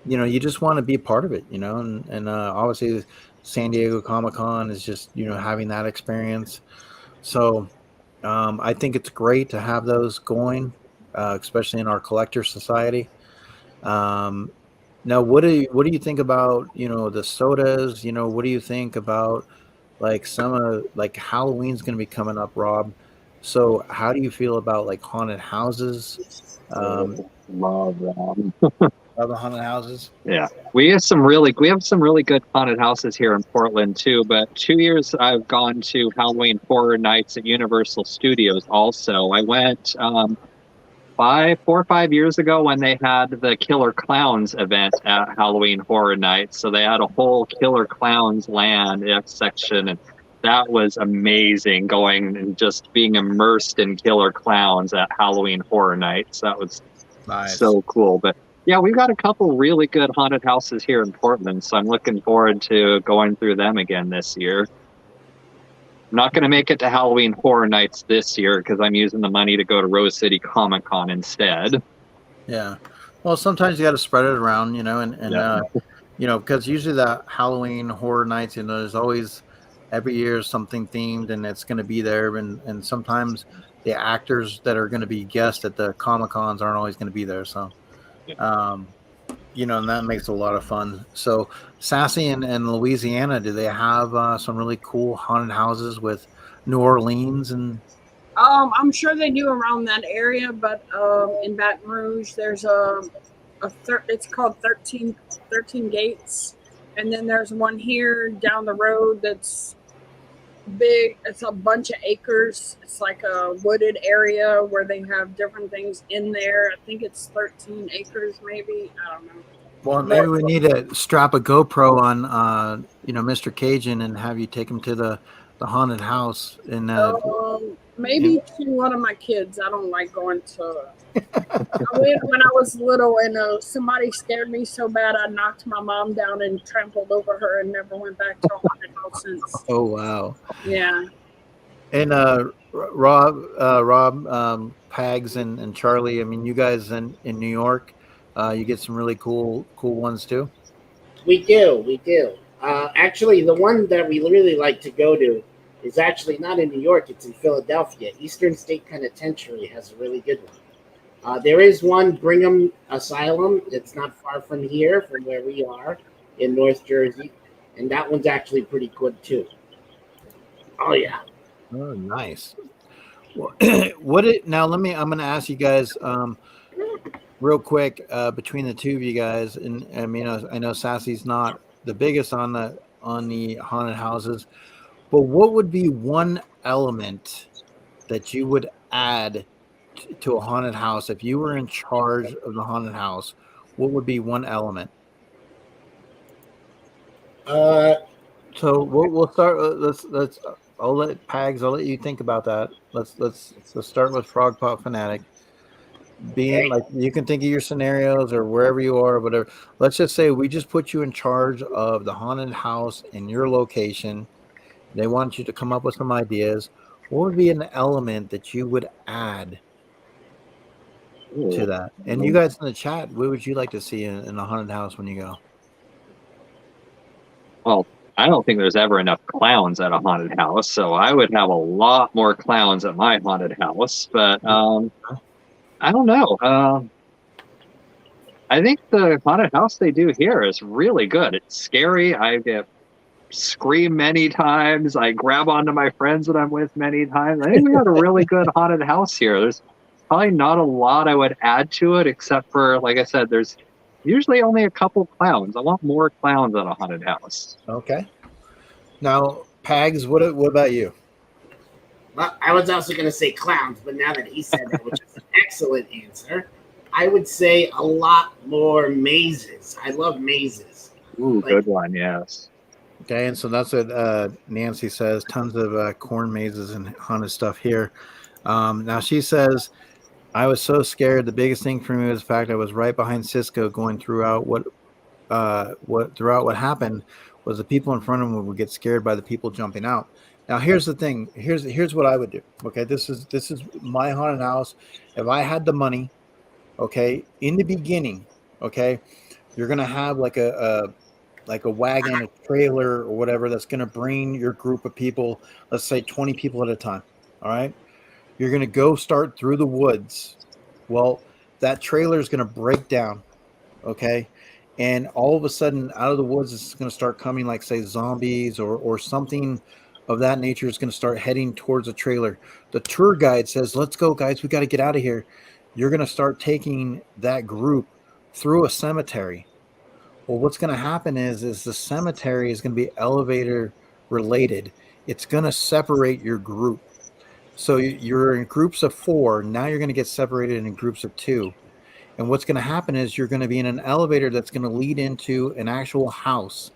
You just want to be a part of it, and obviously San Diego Comic-Con is just, having that experience. So I think it's great to have those going, especially in our collector society. Now, what do you think about, the sodas? What do you think about like some of like Halloween's going to be coming up, Rob? So, how do you feel about like haunted houses? Um, Love that. other haunted houses? Yeah, we have some really good haunted houses here in Portland too. But 2 years I've gone to Halloween Horror Nights at Universal Studios. Also, I went 4 or 5 years ago when they had the Killer Clowns event at Halloween Horror Nights. So they had a whole Killer Clowns land section, and that was amazing. Going and just being immersed in Killer Clowns at Halloween Horror Nights. That was Nice. so cool. But yeah, we've got a couple really good haunted houses here in Portland, so I'm looking forward to going through them again this year. I'm not going to make it to Halloween Horror Nights this year because I'm using the money to go to Rose City Comic Con instead. Yeah. Well, sometimes you got to spread it around, and Yeah. because usually the Halloween Horror Nights, there's always every year something themed, and it's going to be there, and sometimes the actors that are going to be guests at the Comic Cons aren't always going to be there, so um, and that makes it a lot of fun. So, Sassy and Louisiana, do they have some really cool haunted houses with New Orleans and? I'm sure they do around that area, but in Baton Rouge, there's it's called 13 Gates, and then there's one here down the road that's big. It's a bunch of acres. It's like a wooded area where they have different things in there. I think it's 13 acres, maybe. I don't know. Well, maybe we need to strap a GoPro on, Mr. Cajun and have you take him to the haunted house. And maybe to one of my kids. I don't like going to. I went when I was little, and somebody scared me so bad I knocked my mom down and trampled over her, and never went back to a haunted house since. Oh wow! Yeah. And Rob, Pags, and Charlie. I mean, you guys in New York, you get some really cool ones too. We do. Actually, the one that we really like to go to is actually not in New York. It's in Philadelphia. Eastern State Penitentiary has a really good one. There is one, Brigham Asylum. It's not far from here, from where we are in North Jersey, and that one's actually pretty good too. Oh yeah. Oh, nice. Well, now? I'm going to ask you guys real quick between the two of you guys, and I mean, I know Sassy's not the biggest on the haunted houses, but what would be one element that you would add to a haunted house if you were in charge of the haunted house? What would be one element? So we'll start. Let's. I'll let you think about that. Let's start with FROGPOP Fanatic. Being like, you can think of your scenarios or wherever you are, whatever. Let's just say we just put you in charge of the haunted house in your location. They want you to come up with some ideas. What would be an element that you would add to that? And you guys in the chat, what would you like to see in a haunted house when you go? Well, I don't think there's ever enough clowns at a haunted house, so I would have a lot more clowns at my haunted house. But I don't know. I think the haunted house they do here is really good. It's scary. I get scream many times. I grab onto my friends that I'm with many times. I think we got a really good haunted house here. There's probably not a lot I would add to it, except for, like I said, there's usually only a couple clowns. I want more clowns at a haunted house. Okay. Now, Pags, what about you? Well, I was also going to say clowns, but now that he said that, which is an excellent answer, I would say a lot more mazes. I love mazes. Ooh, good one, yes. Okay, and so that's what Nancy says. Tons of corn mazes and haunted stuff here. Now she says, I was so scared. The biggest thing for me was the fact I was right behind Cisco going throughout what happened was the people in front of him would get scared by the people jumping out. Now here's the thing. Here's what I would do. Okay, this is my haunted house. If I had the money, okay, in the beginning, okay, you're gonna have like a wagon, a trailer, or whatever that's gonna bring your group of people. Let's say 20 people at a time. All right, you're gonna go start through the woods. Well, that trailer is gonna break down. Okay. and all of a sudden out of the woods it's going to start coming, like say zombies or something of that nature is going to start heading towards a trailer. The tour guide says, let's go guys, we got to get out of here. You're going to start taking that group through a cemetery. Well, what's going to happen is the cemetery is going to be elevator related. It's going to separate your group. So you're in groups of 4. Now you're going to get separated in groups of 2. And what's going to happen is you're going to be in an elevator that's going to lead into an actual house,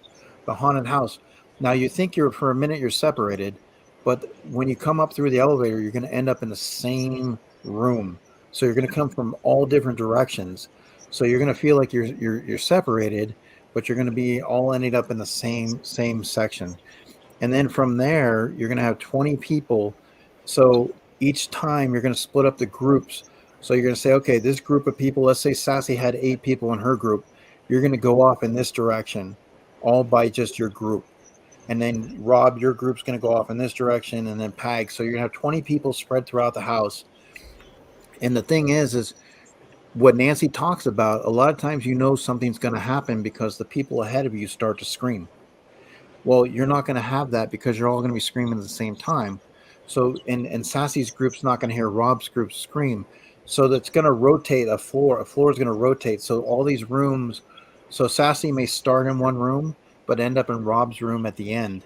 the haunted house. Now you think for a minute you're separated, but when you come up through the elevator, you're going to end up in the same room. So you're going to come from all different directions. So you're going to feel like you're separated, but you're going to be all ended up in the same section. And then from there, you're going to have 20 people. So each time you're going to split up the groups. So you're going to say, okay, this group of people, let's say Sassy had 8 people in her group. You're going to go off in this direction, all by just your group. And then Rob, your group's going to go off in this direction, and then Pag. So you're going to have 20 people spread throughout the house. And the thing is what Nancy talks about, a lot of times something's going to happen because the people ahead of you start to scream. Well, you're not going to have that because you're all going to be screaming at the same time. So, and Sassy's group's not going to hear Rob's group scream. So that's going to rotate a floor. A floor is going to rotate. So all these rooms, so Sassy may start in one room, but end up in Rob's room at the end.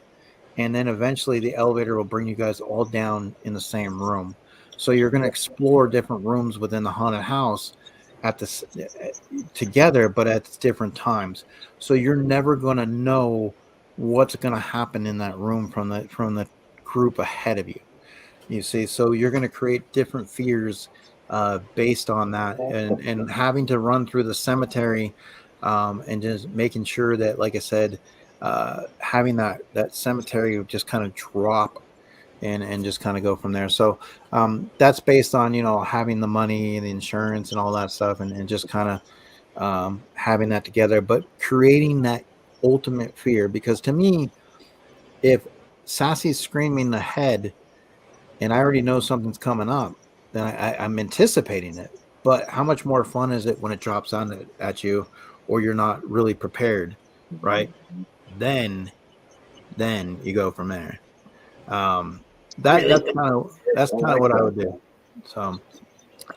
And then eventually the elevator will bring you guys all down in the same room. So you're going to explore different rooms within the haunted house together, but at different times. So you're never going to know what's going to happen in that room from the group ahead of you. You see, so you're going to create different fears based on that, and having to run through the cemetery and just making sure that, like I said, having that cemetery just kind of drop and just kind of go from there. So that's based on having the money and the insurance and all that stuff, and just kind of having that together, but creating that ultimate fear. Because to me, if Sassy's screaming ahead and I already know something's coming up, then I'm anticipating it. But how much more fun is it when it drops on at you, or you're not really prepared, right? Then you go from there. That's kind of what I would do. So,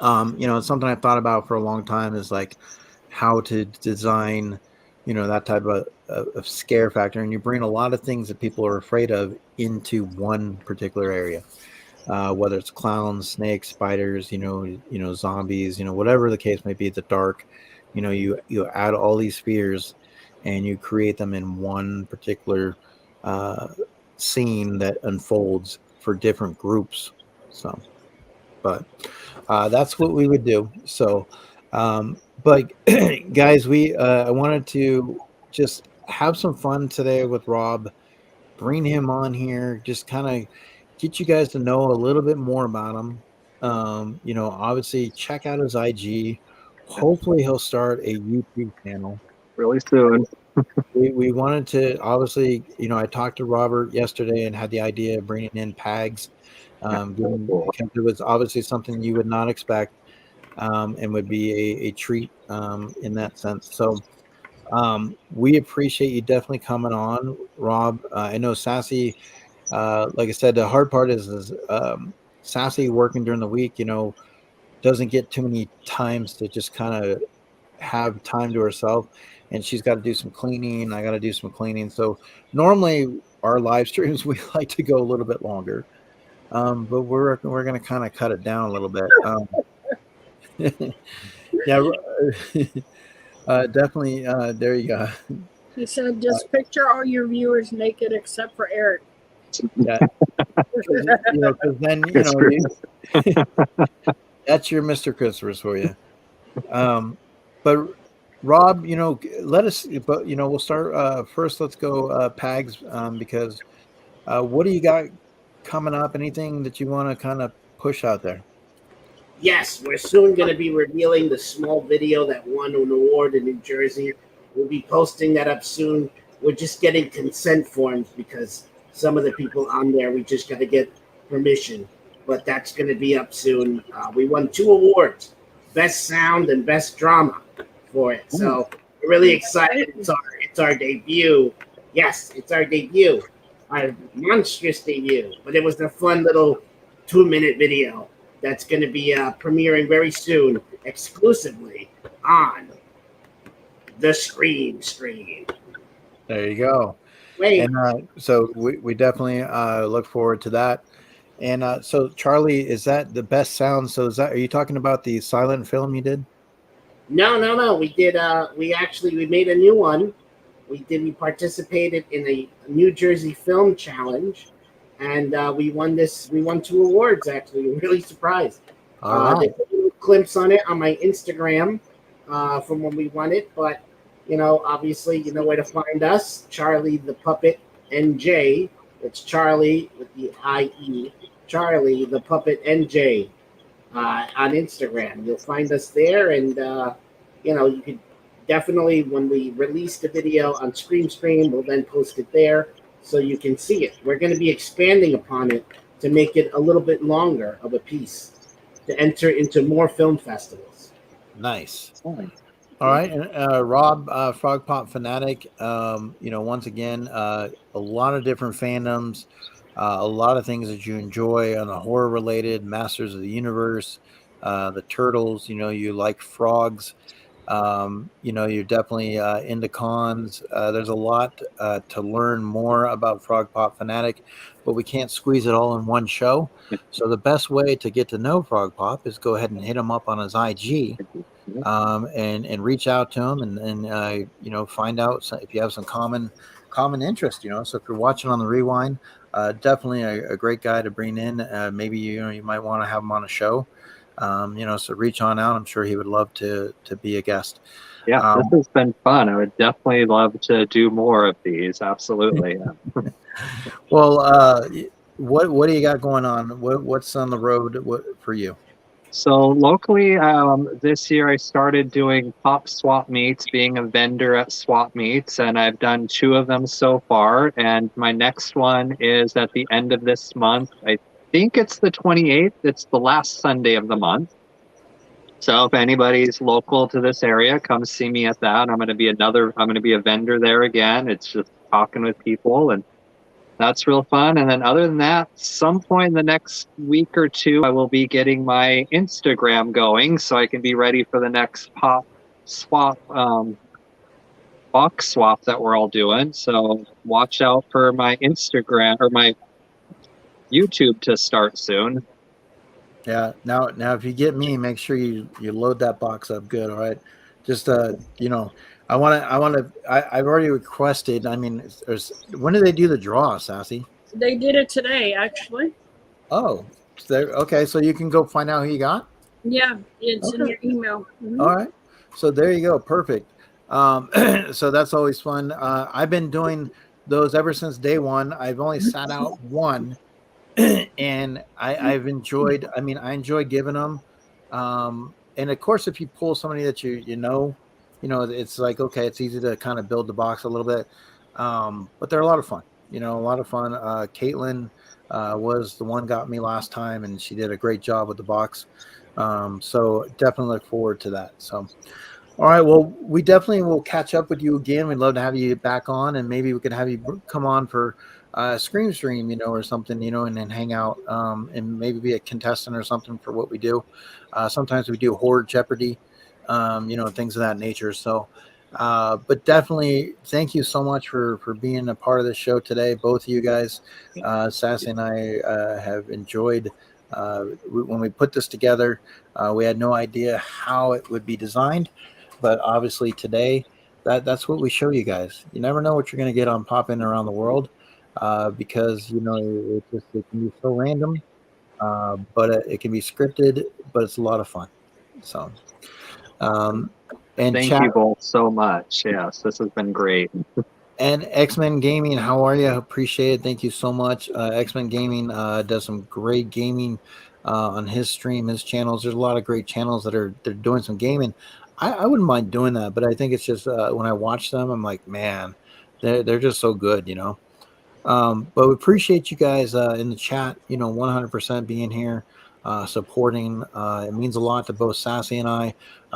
it's something I've thought about for a long time, is like how to design, that type of scare factor, and you bring a lot of things that people are afraid of into one particular area, whether it's clowns, snakes, spiders, zombies, whatever the case may be, the dark, you add all these fears and you create them in one particular scene that unfolds for different groups. So, but that's what we would do. So, but guys, I wanted to just have some fun today with Rob, bring him on here, just kind of get you guys to know a little bit more about him. Obviously check out his IG. Hopefully he'll start a YouTube channel really soon. We wanted to, obviously, I talked to Robert yesterday and had the idea of bringing in Pags, because it was obviously something you would not expect, and would be a treat in that sense. So we appreciate you definitely coming on, Rob. I know Sassy, like I said, the hard part is Sassy working during the week, doesn't get too many times to just kind of have time to herself, and she's got to do some cleaning. I got to do some cleaning. So normally our live streams, we like to go a little bit longer, but we're going to kind of cut it down a little bit. Yeah, definitely. There you go. He said, just picture all your viewers naked except for Eric. Yeah. Because then, that's your Mr. Christmas for you. But Rob, let us, but we'll start first. Let's go Pags, because what do you got coming up? Anything that you want to kind of push out there? Yes, we're soon going to be revealing the small video that won an award in New Jersey. We'll be posting that up soon. We're just getting consent forms because some of the people on there, we just got to get permission. But that's going to be up soon. We won 2 awards, Best Sound and Best Drama for it. So We're really excited. It's our debut. Yes, it's our debut. Our monstrous debut. But it was a fun little 2-minute video that's going to be premiering very soon, exclusively on the Screen Stream. There you go. Wait, And so we definitely look forward to that. And so Charlie, is that the best sound? So are you talking about the silent film you did? no. We did. We made a new one. We participated in a New Jersey Film Challenge, and we won this. We won 2 awards. Actually, we're really surprised. All right. They put little clips on it on my Instagram from when we won it. But obviously, you know where to find us. Charlie the Puppet NJ. It's Charlie with the IE. Charlie the Puppet NJ on Instagram. You'll find us there, and you could definitely, when we release the video on Stream, we'll then post it there so you can see it. We're going to be expanding upon it to make it a little bit longer of a piece to enter into more film festivals. Nice. All right, and Rob, FROGPOP Fanatic. Once again, a lot of different fandoms, a lot of things that you enjoy on the horror related, Masters of the Universe, the Turtles. You like frogs. You're definitely into cons. There's a lot to learn more about FROGPOP Fanatic, but we can't squeeze it all in one show. So the best way to get to know FROGPOP is go ahead and hit him up on his IG. And reach out to him and find out if you have some common interest. So if you're watching on the rewind, definitely a great guy to bring in. Maybe you might want to have him on a show. So reach on out. I'm sure he would love to be a guest. Yeah, this has been fun. I would definitely love to do more of these. Absolutely. Well, what do you got going on? What's on the road for you? So locally, this year I started doing pop swap meets, being a vendor at swap meets, and I've done 2 of them so far. And my next one is at the end of this month. I think it's the 28th. It's the last Sunday of the month. So if anybody's local to this area, come see me at that. I'm going to be a vendor there again. It's just talking with people, and that's real fun. And then other than that, some point in the next week or 2, I will be getting my Instagram going so I can be ready for the next pop swap, box swap that we're all doing. So watch out for my Instagram or my YouTube to start soon. Yeah. Now, if you get me, make sure you load that box up good. All right. Just I've already requested. I mean, when do they do the draw, Sassy? They did it today, actually. Oh, okay. So you can go find out who you got. Yeah, it's in your email. Mm-hmm. All right. So there you go. Perfect. So that's always fun. I've been doing those ever since day one. I've only sat out one, and I've enjoyed. I mean, I enjoy giving them. And of course, if you pull somebody that it's like, okay, it's easy to kind of build the box a little bit. But they're a lot of fun. A lot of fun. Caitlin was the one got me last time, and she did a great job with the box. So definitely look forward to that. So, all right. Well, we definitely will catch up with you again. We'd love to have you back on, and maybe we could have you come on for Scream Stream, or something, and then hang out and maybe be a contestant or something for what we do. Sometimes we do Horror Jeopardy, things of that nature. So, but definitely thank you so much for being a part of the show today. Both of you guys, Sassy and I have enjoyed when we put this together. We had no idea how it would be designed, but obviously today that's what we show you guys. You never know what you're going to get on Pop In Around the World, because it can be so random, but it can be scripted, but it's a lot of fun. So and thank you both so much. Yes, this has been great. And X-Men Gaming, how are you? Appreciate it. Thank you so much. X-Men Gaming does some great gaming on his stream, his channels. There's a lot of great channels they're doing some gaming. I wouldn't mind doing that, but I think it's just when I watch them, I'm like, man, they're just so good, But we appreciate you guys in the chat, 100% being here, supporting. It means a lot to both Sassy and I.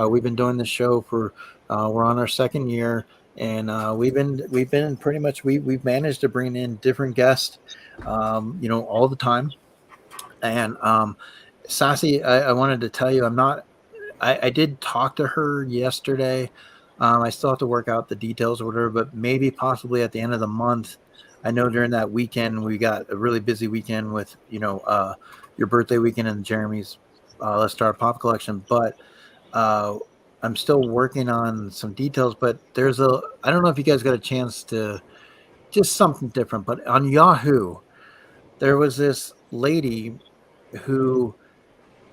We've been doing this show for We're on our second year, and we've been pretty much we've managed to bring in different guests, all the time. And Sassy, I wanted to tell you, I did talk to her yesterday. I still have to work out the details or whatever, but maybe possibly at the end of the month. I know during that weekend we got a really busy weekend with your birthday weekend and Jeremy's Let's Start Pop collection, but I'm still working on some details. But I don't know if you guys got a chance to just something different, but on Yahoo there was this lady who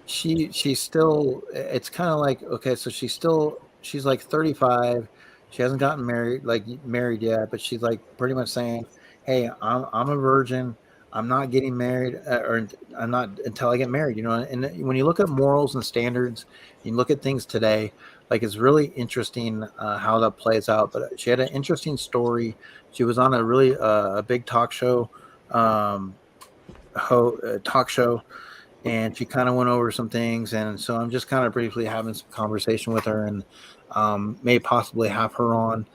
she's still, it's kind of like, okay, so she's like 35. She hasn't gotten married yet, but she's like pretty much saying, hey, I'm a virgin. I'm not getting married, or I'm not until I get married, and when you look at morals and standards, you look at things today, like it's really interesting how that plays out. But she had an interesting story. She was on a really a big talk show, talk show, and she kind of went over some things. And so I'm just kind of briefly having some conversation with her, and may possibly have her on.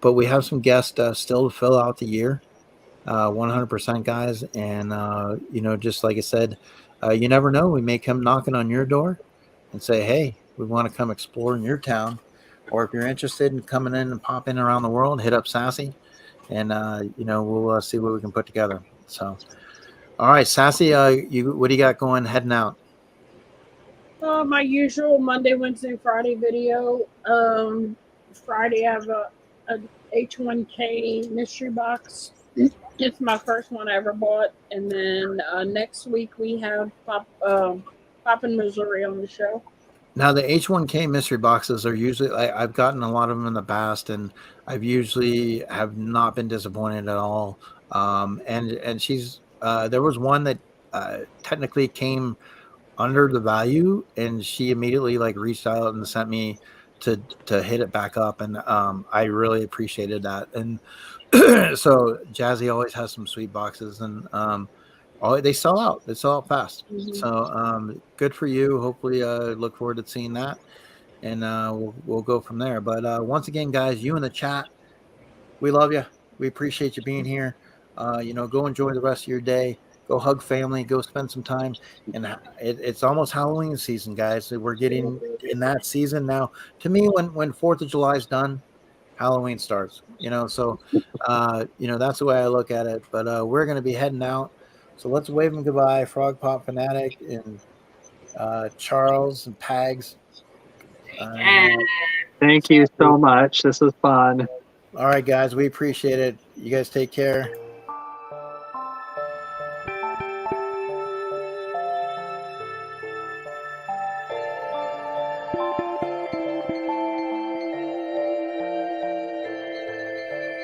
But we have some guests still to fill out the year, 100% guys. And, just like I said, you never know. We may come knocking on your door and say, hey, we want to come explore in your town. Or if you're interested in coming in and popping around the world, hit up Sassy, and, we'll see what we can put together. So, all right, Sassy, what do you got going, heading out? My usual Monday, Wednesday, Friday video. Friday I have a H1K mystery box. It's my first one I ever bought. And then next week we have Pop in Missouri on the show. Now the H1K mystery boxes are usually, I've gotten a lot of them in the past, and I've usually have not been disappointed at all. And she's there was one that technically came under the value, and she immediately reached out and sent me to hit it back up, and I really appreciated that. And so Jazzy always has some sweet boxes, and they sell out fast. Mm-hmm. So good for you. Hopefully look forward to seeing that, and we'll go from there. But once again, guys, you in the chat, we love you. We appreciate you being here. Go enjoy the rest of your day. Go hug family. Go spend some time. And it's almost Halloween season, guys. So we're getting in that season now. To me, when 4th of July is done, Halloween starts. So that's the way I look at it. But we're going to be heading out. So let's wave them goodbye, Frog Pop Fanatic and Charles and Pags. Thank you so much. This was fun. All right, guys. We appreciate it. You guys take care.